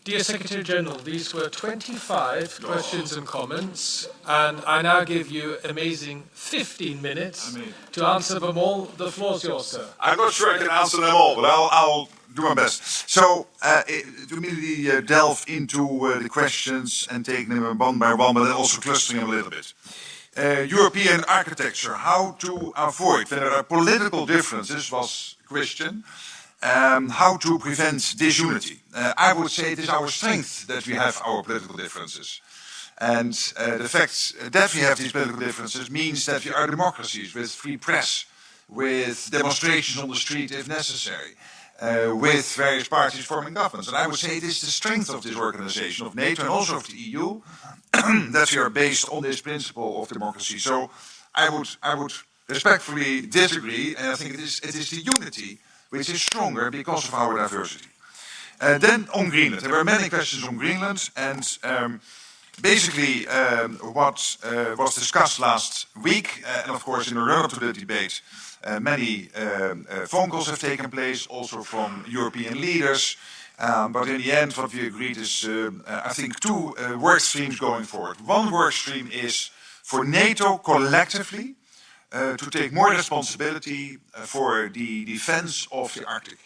[SPEAKER 2] Dear Secretary General, these were 25 questions and comments, and I now give you amazing 15 minutes to answer them all. The floor is yours, sir.
[SPEAKER 3] I'm not sure I can answer them all, but I'll do my best. So, to immediately delve into the questions and take them one by one, but then also clustering them a little bit. European architecture, how to avoid, when there are political differences, was a question. How to prevent disunity. I would say it is our strength that we have our political differences. And the fact that we have these political differences means that we are democracies with free press, with demonstrations on the street if necessary, with various parties forming governments. And I would say it is the strength of this organization, of NATO and also of the EU, that we are based on this principle of democracy. So I would respectfully disagree, and I think it is the unity which is stronger because of our diversity. Then on Greenland, there were many questions on Greenland, and basically what was discussed last week, and of course in the run-up to the debate, many phone calls have taken place, also from European leaders, but in the end what we agreed is, I think, two work streams going forward. One work stream is for NATO collectively to take more responsibility for the defense of the Arctic.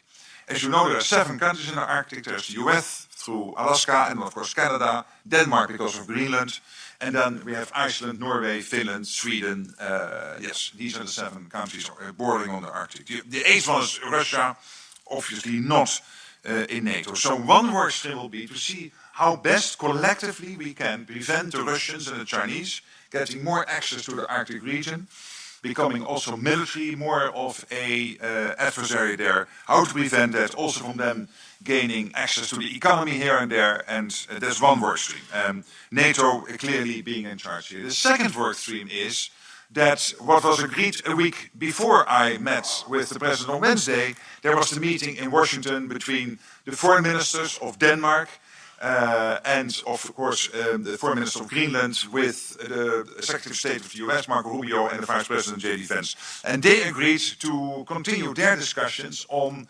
[SPEAKER 3] As you know, there are 7 countries in the Arctic. There's the US through Alaska, and of course Canada, Denmark because of Greenland, and then we have Iceland, Norway, Finland, Sweden. Yes, these are the 7 countries bordering on the Arctic. The 8th one is Russia, obviously not in NATO. So one work stream will be to see how best collectively we can prevent the Russians and the Chinese getting more access to the Arctic region, becoming also military, more of a adversary there. How to prevent that, also from them gaining access to the economy here and there, and that's one work stream. NATO clearly being in charge here. The second work stream is that what was agreed a week before I met with the President on Wednesday, there was the meeting in Washington between the foreign ministers of Denmark, and of course the Foreign Minister of Greenland with the Secretary of State of the US, Marco Rubio, and the Vice President J.D. Vance. And they agreed to continue their discussions on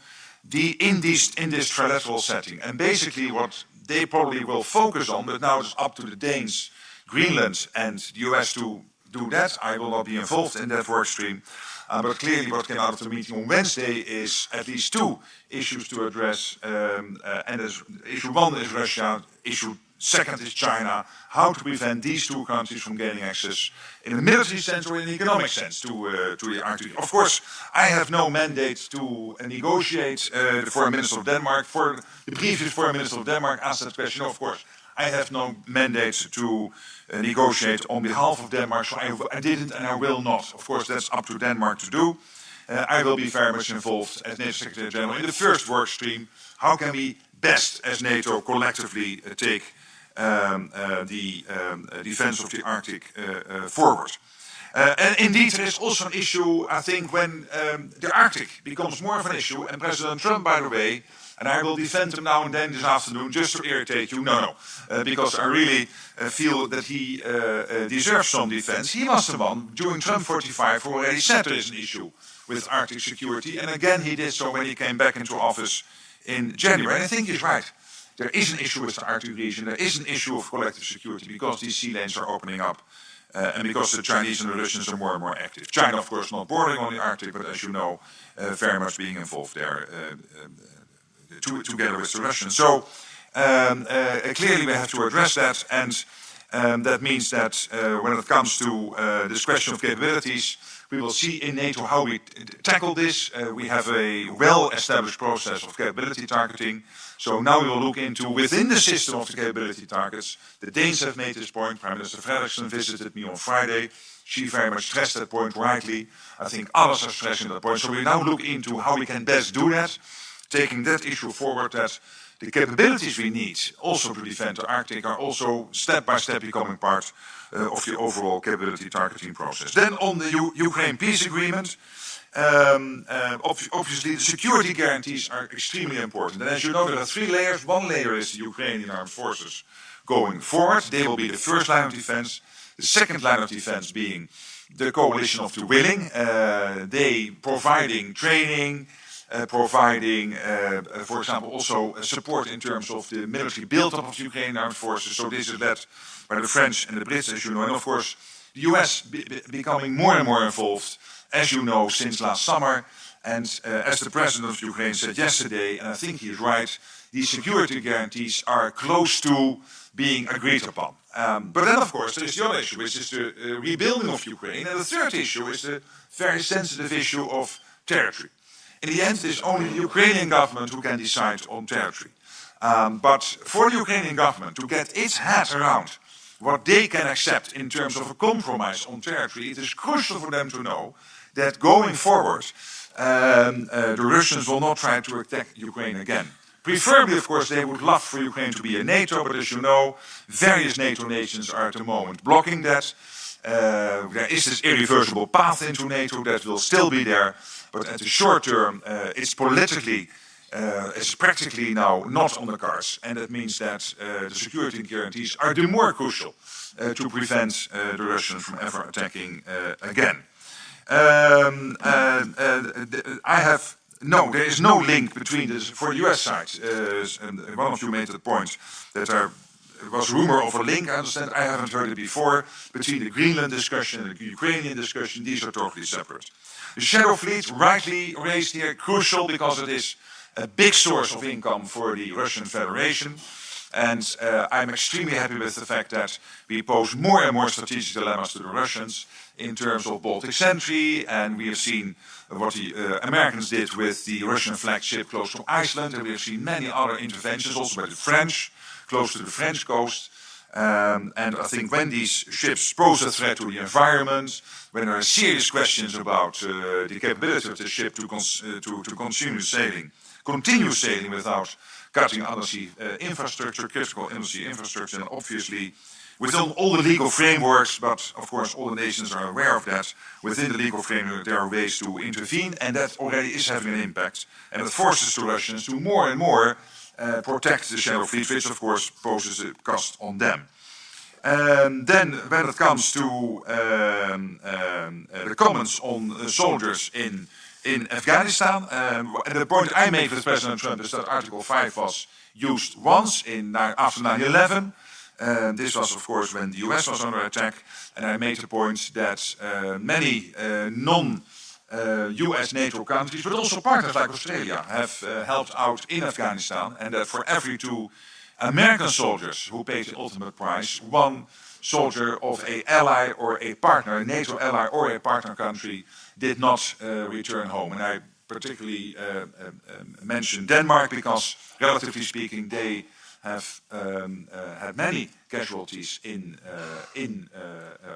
[SPEAKER 3] in this trilateral setting. And basically what they probably will focus on, but now it's up to the Danes, Greenland and the US to do that. I will not be involved in that work stream. But clearly what came out of the meeting on Wednesday is at least 2 issues to address. And issue 1 is Russia, issue Second is China. How to prevent these two countries from gaining access in a military sense or in an economic sense to the Arctic. Of course, I have no mandate to negotiate the Foreign Minister of Denmark. For the previous Foreign Minister of Denmark asked that question. Of course, I have no mandate to negotiate on behalf of Denmark, so I didn't and I will not. Of course, that's up to Denmark to do. I will be very much involved as NATO Secretary General in the first work stream. How can we best, as NATO, collectively take the defense of the Arctic forward? And indeed, there is also an issue, I think, when the Arctic becomes more of an issue, and President Trump, by the way, and I will defend him now and then this afternoon, just to irritate you, because I really feel that he deserves some defense. He was the one, during Trump 45, who already said there is an issue with Arctic security, and again he did so when he came back into office in January. And I think he's right. There is an issue with the Arctic region, there is an issue of collective security, because these sea lanes are opening up, and because the Chinese and the Russians are more and more active. China, of course, not bordering on the Arctic, but as you know, very much being involved there together with the Russians. So clearly we have to address that, and that means that when it comes to this question of capabilities, we will see in NATO how we tackle this. We have a well-established process of capability targeting. So now we will look into, within the system of the capability targets, the Danes have made this point. Prime Minister Frederiksen visited me on Friday. She very much stressed that point rightly. I think others are stressing that point. So we now look into how we can best do that, taking that issue forward, that the capabilities we need also to defend the Arctic are also step by step becoming part of the overall capability targeting process. Then on the Ukraine peace agreement, obviously the security guarantees are extremely important. And as you know, there are 3 layers. One layer is the Ukrainian armed forces going forward. They will be the first line of defense. The second line of defense being the coalition of the willing. They providing training, providing, for example, also support in terms of the military build-up of the Ukrainian armed forces. So this is led by the French and the Brits, as you know. And of course, the US becoming more and more involved, as you know, since last summer. And as the president of Ukraine said yesterday, and I think he is right, these security guarantees are close to being agreed upon. But then, of course, there is the other issue, which is the rebuilding of Ukraine. And the third issue is the very sensitive issue of territory. In the end, it is only the Ukrainian government who can decide on territory. But for the Ukrainian government to get its head around what they can accept in terms of a compromise on territory, it is crucial for them to know that going forward, the Russians will not try to attack Ukraine again. Preferably, of course, they would love for Ukraine to be in NATO, but as you know, various NATO nations are at the moment blocking that. There is this irreversible path into NATO that will still be there, but at the short term, it's politically, it's practically now not on the cards, and that means that the security guarantees are the more crucial to prevent the Russians from ever attacking again. There is no link between this, for the US side, and one of you made the point that there was rumor of a link. I understand, I haven't heard it before, between the Greenland discussion and the Ukrainian discussion. These are totally separate. The Shadow Fleet, rightly raised here, crucial because it is a big source of income for the Russian Federation. And I'm extremely happy with the fact that we pose more and more strategic dilemmas to the Russians in terms of Baltic Sentry, and we have seen what the Americans did with the Russian flagship close to Iceland, and we have seen many other interventions also by the French, close to the French coast. And I think when these ships pose a threat to the environment, when there are serious questions about the capability of the ship to continue sailing without cutting undersea infrastructure, critical undersea infrastructure, and obviously within all the legal frameworks, but of course all the nations are aware of that, within the legal framework there are ways to intervene, and that already is having an impact, and it forces the Russians to more and more protect the Shadow Fleet, which of course poses a cost on them. Then when it comes to the comments on soldiers in Afghanistan, and the point I made with President Trump is that Article 5 was used once after 9/11. This was, of course, when the US was under attack, and I made the point that many non-US NATO countries, but also partners like Australia, have helped out in Afghanistan, and that for every 2 American soldiers who paid the ultimate price. One soldier of an ally or a partner, a NATO ally or a partner country, did not return home. And I particularly mention Denmark because, relatively speaking, they have had many casualties in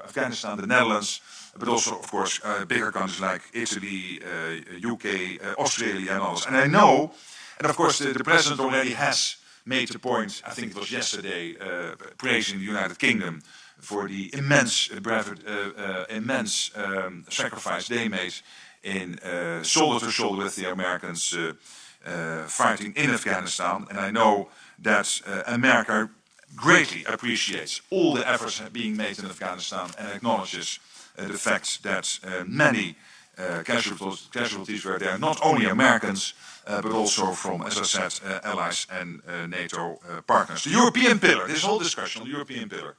[SPEAKER 3] Afghanistan, the Netherlands, but also, of course, bigger countries like Italy, UK, Australia and others. And I know, and of course the President already has made the point, I think it was yesterday, praising the United Kingdom for the immense sacrifice they made in shoulder to shoulder with the Americans fighting in Afghanistan. And I know that America greatly appreciates all the efforts being made in Afghanistan and acknowledges the fact that many casualties were there, not only Americans, but also from, as I said, allies and NATO partners. The European pillar, this whole discussion on the European pillar.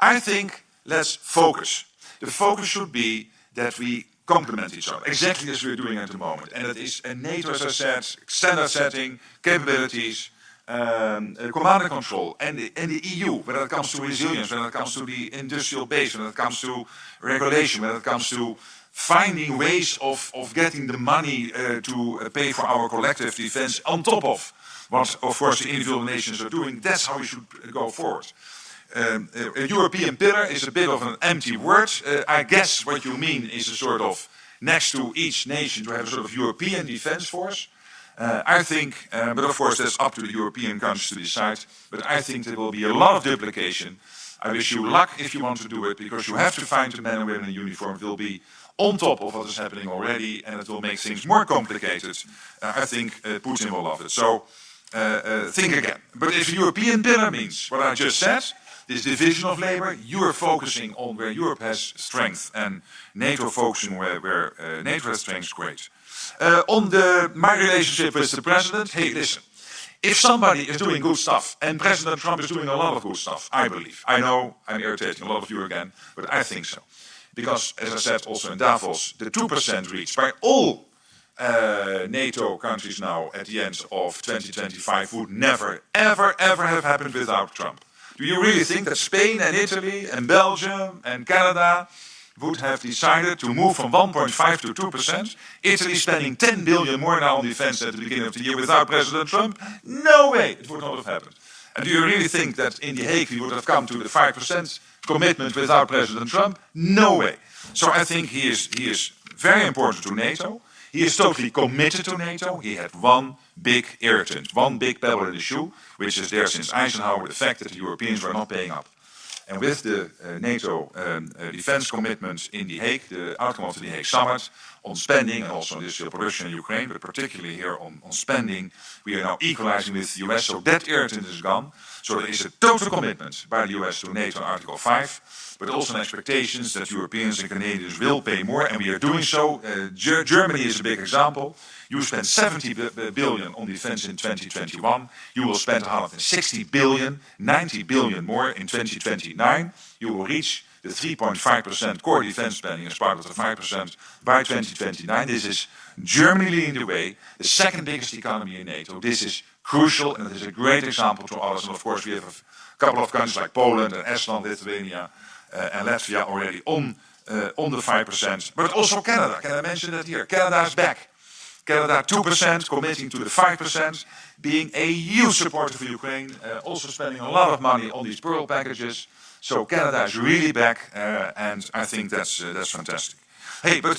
[SPEAKER 3] I think let's focus. The focus should be that we complement each other, exactly as we're doing at the moment. And that is NATO, as I said, standard setting, capabilities, command and control, and the EU, when it comes to resilience, when it comes to the industrial base, when it comes to regulation, when it comes to finding ways of getting the money to pay for our collective defense on top of what, of course, the individual nations are doing. That's how we should go forward. A European pillar is a bit of an empty word. I guess what you mean is a sort of, next to each nation, to have a sort of European defense force. I think, but of course that's up to the European countries to decide, but I think there will be a lot of duplication. I wish you luck if you want to do it, because you have to find the men and women in uniform. It will be on top of what is happening already, and it will make things more complicated. I think Putin will love it. So think again. But if European pillar means what I just said, this division of labor, you are focusing on where Europe has strength, and NATO focusing where NATO has strength, great. On my relationship with the President, hey, listen. If somebody is doing good stuff, and President Trump is doing a lot of good stuff, I believe. I know I'm irritating a lot of you again, but I think so. Because, as I said also in Davos, the 2% reached by all NATO countries now at the end of 2025 would never, ever, ever have happened without Trump. Do you really think that Spain and Italy and Belgium and Canada would have decided to move from 1.5 to 2%? Italy spending 10 billion more now on defense at the beginning of the year without President Trump? No way, it would not have happened. And do you really think that in The Hague we would have come to the 5% commitment without President Trump? No way. So I think he is very important to NATO. He is totally committed to NATO. He had one big irritant, one big pebble in the shoe, which is there since Eisenhower, the fact that the Europeans were not paying up. And with the NATO defense commitments in The Hague, the outcome of the Hague summit on spending and also industrial production in Ukraine, but particularly here on spending, we are now equalizing with the US, so that irritant is gone. So there is a total commitment by the US to NATO Article 5, but also an expectations that Europeans and Canadians will pay more, and we are doing so. Germany is a big example. You spent 70 billion on defense in 2021. You will spend 160 billion, 90 billion more in 2029. You will reach the 3.5% core defense spending as part of the 5% by 2029. This is Germany leading the way, the second biggest economy in NATO. This is crucial, and it is a great example to others. And of course, we have a couple of countries like Poland and Estland, Lithuania, and Latvia already on the 5%. But also Canada. Can I mention that here? Canada is back. Canada 2%, committing to the 5%, being a huge supporter for Ukraine, also spending a lot of money on these Pearl packages. So Canada is really back, and I think that's fantastic. Hey, but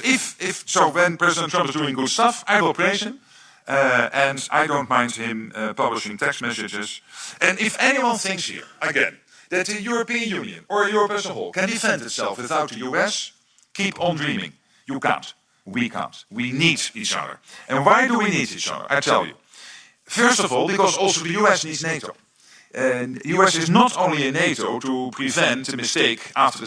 [SPEAKER 3] so when President Trump is doing good stuff, I will praise him, and I don't mind him publishing text messages. And if anyone thinks here, again, that the European Union or Europe as a whole can defend itself without the US, keep on dreaming. You can't. We can't. We need each other. And why do we need each other? I tell you. First of all, because also the US needs NATO. And the US is not only in NATO to prevent a mistake after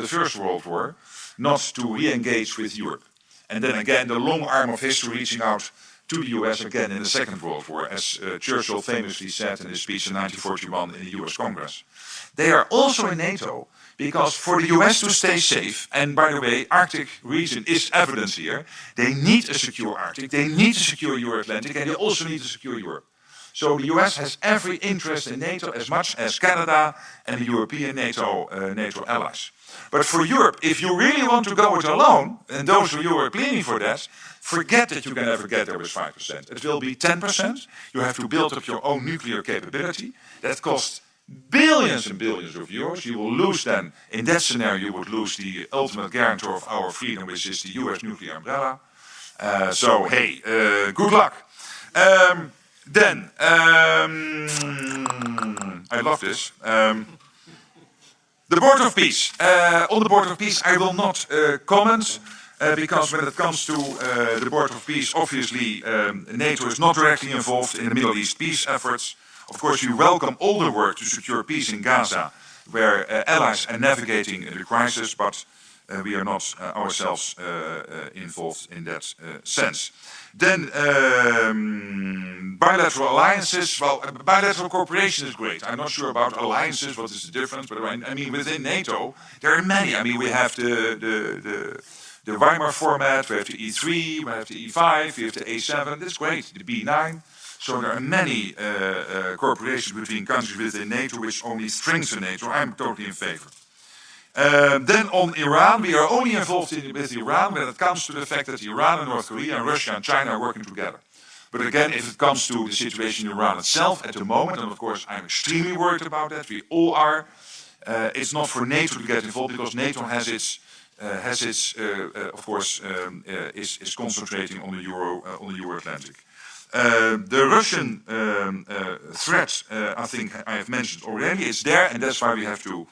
[SPEAKER 3] the First World War, not to re-engage with Europe. And then again, the long arm of history reaching out to the US again in the Second World War, as Churchill famously said in his speech in 1941 in the US Congress. They are also in NATO because for the US to stay safe, and by the way, Arctic region is evidence here, they need a secure Arctic, they need a secure Euro-Atlantic, and they also need a secure Europe. So the US has every interest in NATO as much as Canada and the European NATO allies. But for Europe, if you really want to go it alone, and those of you who are pleading for that, forget that you can ever get there with 5%. It will be 10%. You have to build up your own nuclear capability. That costs billions and billions of euros. You will lose then, in that scenario, you would lose the ultimate guarantor of our freedom, which is the US nuclear umbrella. So, hey, good luck. I love this. The Board of Peace. On the Board of Peace, I will not comment, because when it comes to the Board of Peace, obviously NATO is not directly involved in the Middle East peace efforts. Of course, we welcome all the work to secure peace in Gaza, where allies are navigating the crisis, but we are not ourselves involved in that sense. Then bilateral alliances. Well, bilateral cooperation is great. I'm not sure about alliances, what is the difference, but I mean within NATO there are many. I mean we have the Weimar format, we have the E3, we have the E5, we have the A7, that's great, the B9. So there are many cooperations between countries within NATO which only strengthen NATO. I'm totally in favor. Then on Iran, we are only involved with Iran when it comes to the fact that Iran and North Korea and Russia and China are working together. But again, if it comes to the situation in Iran itself at the moment, and of course I'm extremely worried about that, we all are, it's not for NATO to get involved because NATO has its is concentrating on the Euro-Atlantic. The Russian threat, I think I have mentioned already, is there, and that's why we have to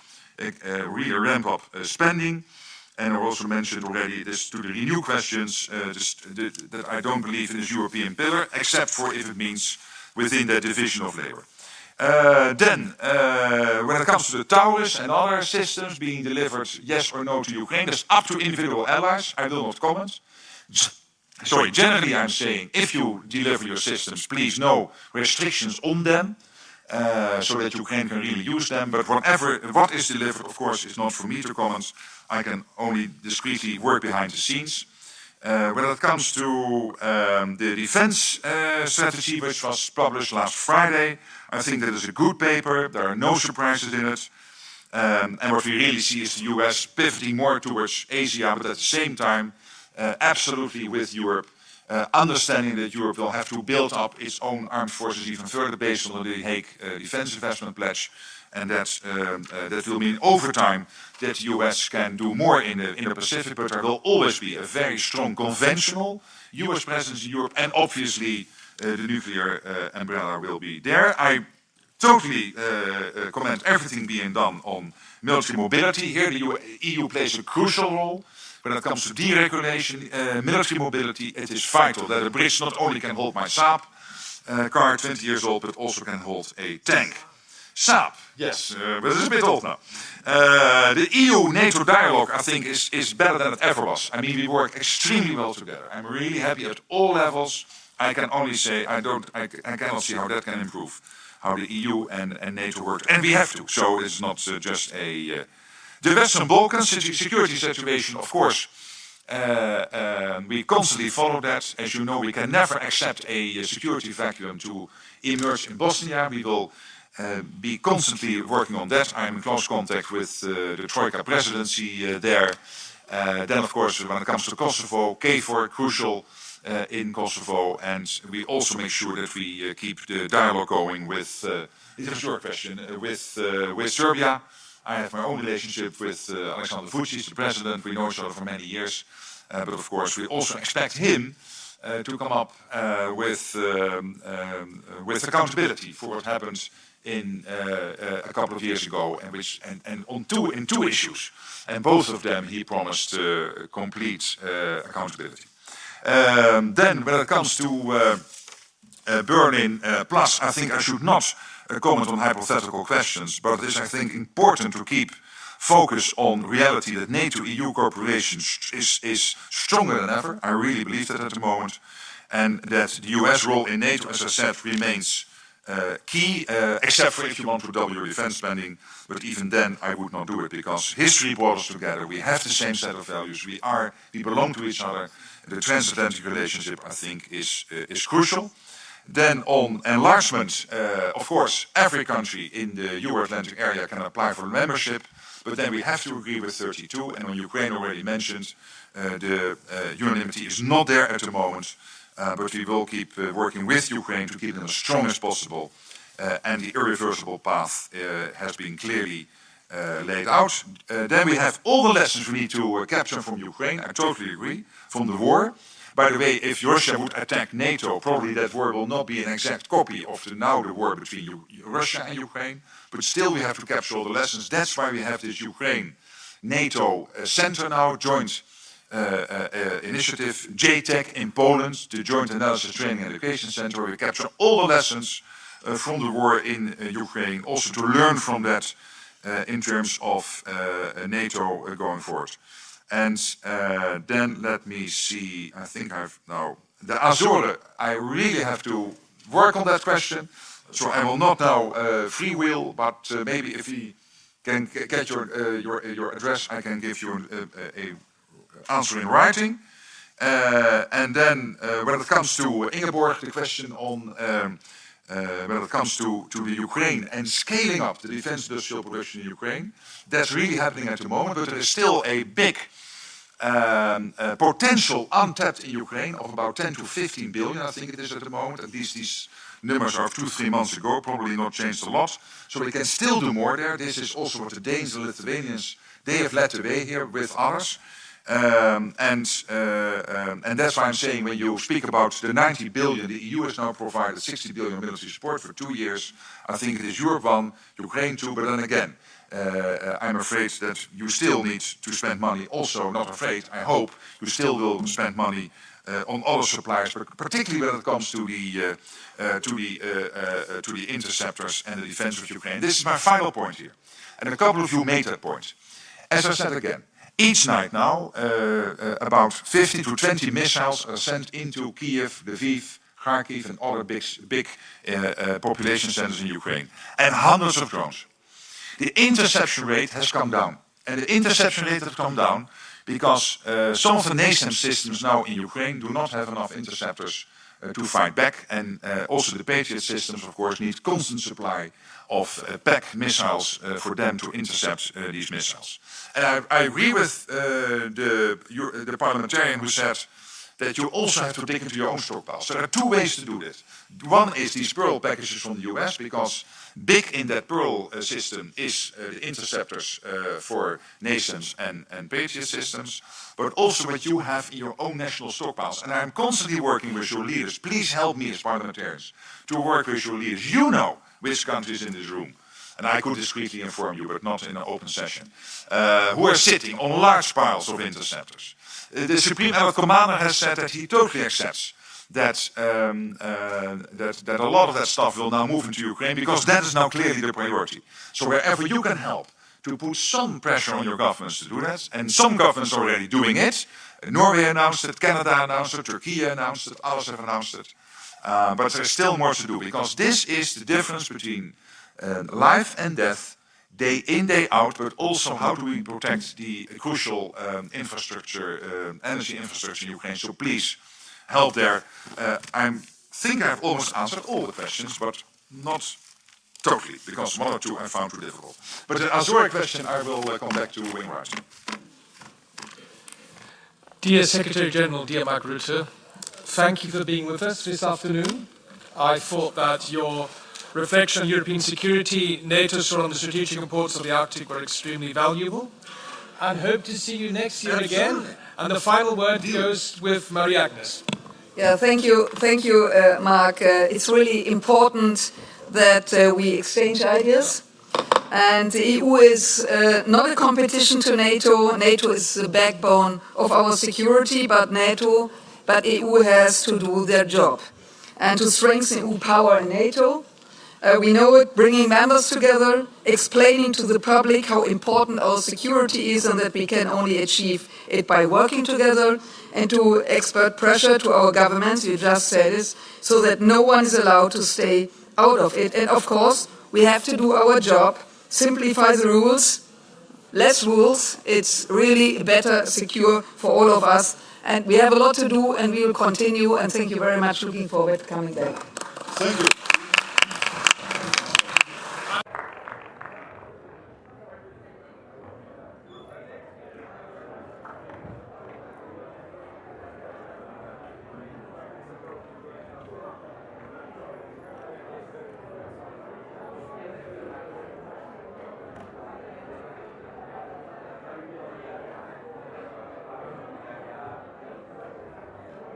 [SPEAKER 3] really ramp up spending. And I also mentioned already this to the Renew questions, that I don't believe in this European pillar, except for if it means within the division of labor. When it comes to the Taurus and other systems being delivered, yes or no to Ukraine, that's up to individual allies. I will not comment. Sorry, generally I'm saying, if you deliver your systems, please no restrictions on them, so that Ukraine can really use them. But what is delivered, of course, is not for me to comment. I can only discreetly work behind the scenes. When it comes to the defense strategy, which was published last Friday, I think that is a good paper. There are no surprises in it. And what we really see is the US pivoting more towards Asia, but at the same time, absolutely with Europe, understanding that Europe will have to build up its own armed forces even further based on the Hague Defense Investment Pledge. And that will mean over time that the US can do more in the Pacific, but there will always be a very strong conventional US presence in Europe, and obviously the nuclear umbrella will be there. I totally commend everything being done on military mobility. Here the EU plays a crucial role. When it comes to deregulation, military mobility, it is vital that a bridge not only can hold my Saab car, 20 years old, but also can hold a tank. Saab, yes, but it's a bit old now. The EU-NATO dialogue, I think, is better than it ever was. I mean, we work extremely well together. I'm really happy at all levels. I can only say I cannot see how that can improve, how the EU and NATO work. And we have to, so it's not just a... The Western Balkans security situation, of course, we constantly follow that. As you know, we can never accept a security vacuum to emerge in Bosnia. We will be constantly working on that. I'm in close contact with the Troika presidency there. Then, of course, when it comes to Kosovo, KFOR, crucial in Kosovo. And we also make sure that we keep the dialogue going with, it was your question, with Serbia. I have my own relationship with Alexander Vučić, the president. We know each other for many years. But of course, we also expect him to come up with accountability for what happened in a couple of years ago, and on two issues. And both of them he promised complete accountability. Then when it comes to Berlin Plus, I think I should not comment on hypothetical questions, but it is, I think, important to keep focus on reality that NATO-EU cooperation is stronger than ever. I really believe that at the moment. And that the US role in NATO, as I said, remains key, except for if you want to double your defense spending. But even then, I would not do it, because history brought us together. We have the same set of values. We belong to each other. The transatlantic relationship, I think, is crucial. Then on enlargement, of course, every country in the Euro-Atlantic area can apply for membership, but then we have to agree with 32, and on Ukraine already mentioned, the unanimity is not there at the moment, but we will keep working with Ukraine to keep them as strong as possible, and the irreversible path has been clearly laid out. Then we have all the lessons we need to capture from Ukraine, I totally agree, from the war. By the way, if Russia would attack NATO, probably that war will not be an exact copy of the war between Russia and Ukraine, but still we have to capture all the lessons. That's why we have this Ukraine-NATO center now, joint initiative, JTEC in Poland, the Joint Analysis Training and Education Center, where we capture all the lessons from the war in Ukraine, also to learn from that in terms of NATO going forward. And then let me see, I think I've now, the Azores, I really have to work on that question, so I will not now freewheel, but maybe if we can get your address, I can give you a answer in writing. And then when it comes to Ingeborg, the question on when it comes to the Ukraine and scaling up the defense industrial production in Ukraine, that's really happening at the moment, but there is still a big potential untapped in Ukraine of about 10 to 15 billion, I think it is at the moment. At least these numbers are of 2-3 months ago, probably not changed a lot. So we can still do more there. This is also what the Danes and Lithuanians, they have led the way here with others. And that's why I'm saying when you speak about the 90 billion, the EU has now provided 60 billion military support for 2 years. I think it is Europe 1, Ukraine 2, but then again, I'm afraid that you still need to spend money. Also, not afraid, I hope you still will spend money on other suppliers, but particularly when it comes to the interceptors and the defense of Ukraine. This is my final point here, and a couple of you made that point. As I said again, each night now, about 50 to 20 missiles are sent into Kiev, Lviv, Kharkiv, and other big population centers in Ukraine, and hundreds of drones. The interception rate has come down, and the interception rate has come down because some of the NASAMS systems now in Ukraine do not have enough interceptors to fight back, and also the Patriot systems, of course, need constant supply of PAC missiles for them to intercept these missiles. And I agree with the parliamentarian who said that you also have to dig into your own stockpiles. So there are two ways to do this. One is these Pearl packages from the US, because big in that Pearl system is the interceptors for NASAMS and Patriot systems, but also what you have in your own national stockpiles. And I'm constantly working with your leaders. Please help me as parliamentarians to work with your leaders. You know which countries in this room, and I could discreetly inform you, but not in an open session, who are sitting on large piles of interceptors. The Supreme Allied Commander has said that he totally accepts that that a lot of that stuff will now move into Ukraine, because that is now clearly the priority. So wherever you can help to put some pressure on your governments to do that, and some governments are already doing it. Norway announced it, Canada announced it, Turkey announced it, others have announced it. But there's still more to do, because this is the difference between life and death, day in, day out, but also how do we protect the crucial infrastructure, energy infrastructure in Ukraine. So please help there. I think I've almost answered all the questions, but not totally, because one or two I found too difficult. But the Azores question I will come back to in writing.
[SPEAKER 2] Dear Secretary General, dear Mark Rutte, thank you for being with us this afternoon. I thought that your reflection on European security, NATO's role on the strategic importance of the Arctic were extremely valuable, and hope to see you next year again. And the final word goes with Marie-Agnes.
[SPEAKER 5] Yeah, thank you, Mark. It's really important that we exchange ideas. And the EU is not a competition to NATO. NATO is the backbone of our security, but EU has to do their job. And to strengthen EU power in NATO, we know it, bringing members together, explaining to the public how important our security is and that we can only achieve it by working together, and to expert pressure to our governments, you just said it, so that no one is allowed to stay out of it. And of course, we have to do our job, simplify the rules, less rules, it's really better, secure for all of us. And we have a lot to do, and we will continue, and thank you very much, looking forward to coming back.
[SPEAKER 3] Thank you.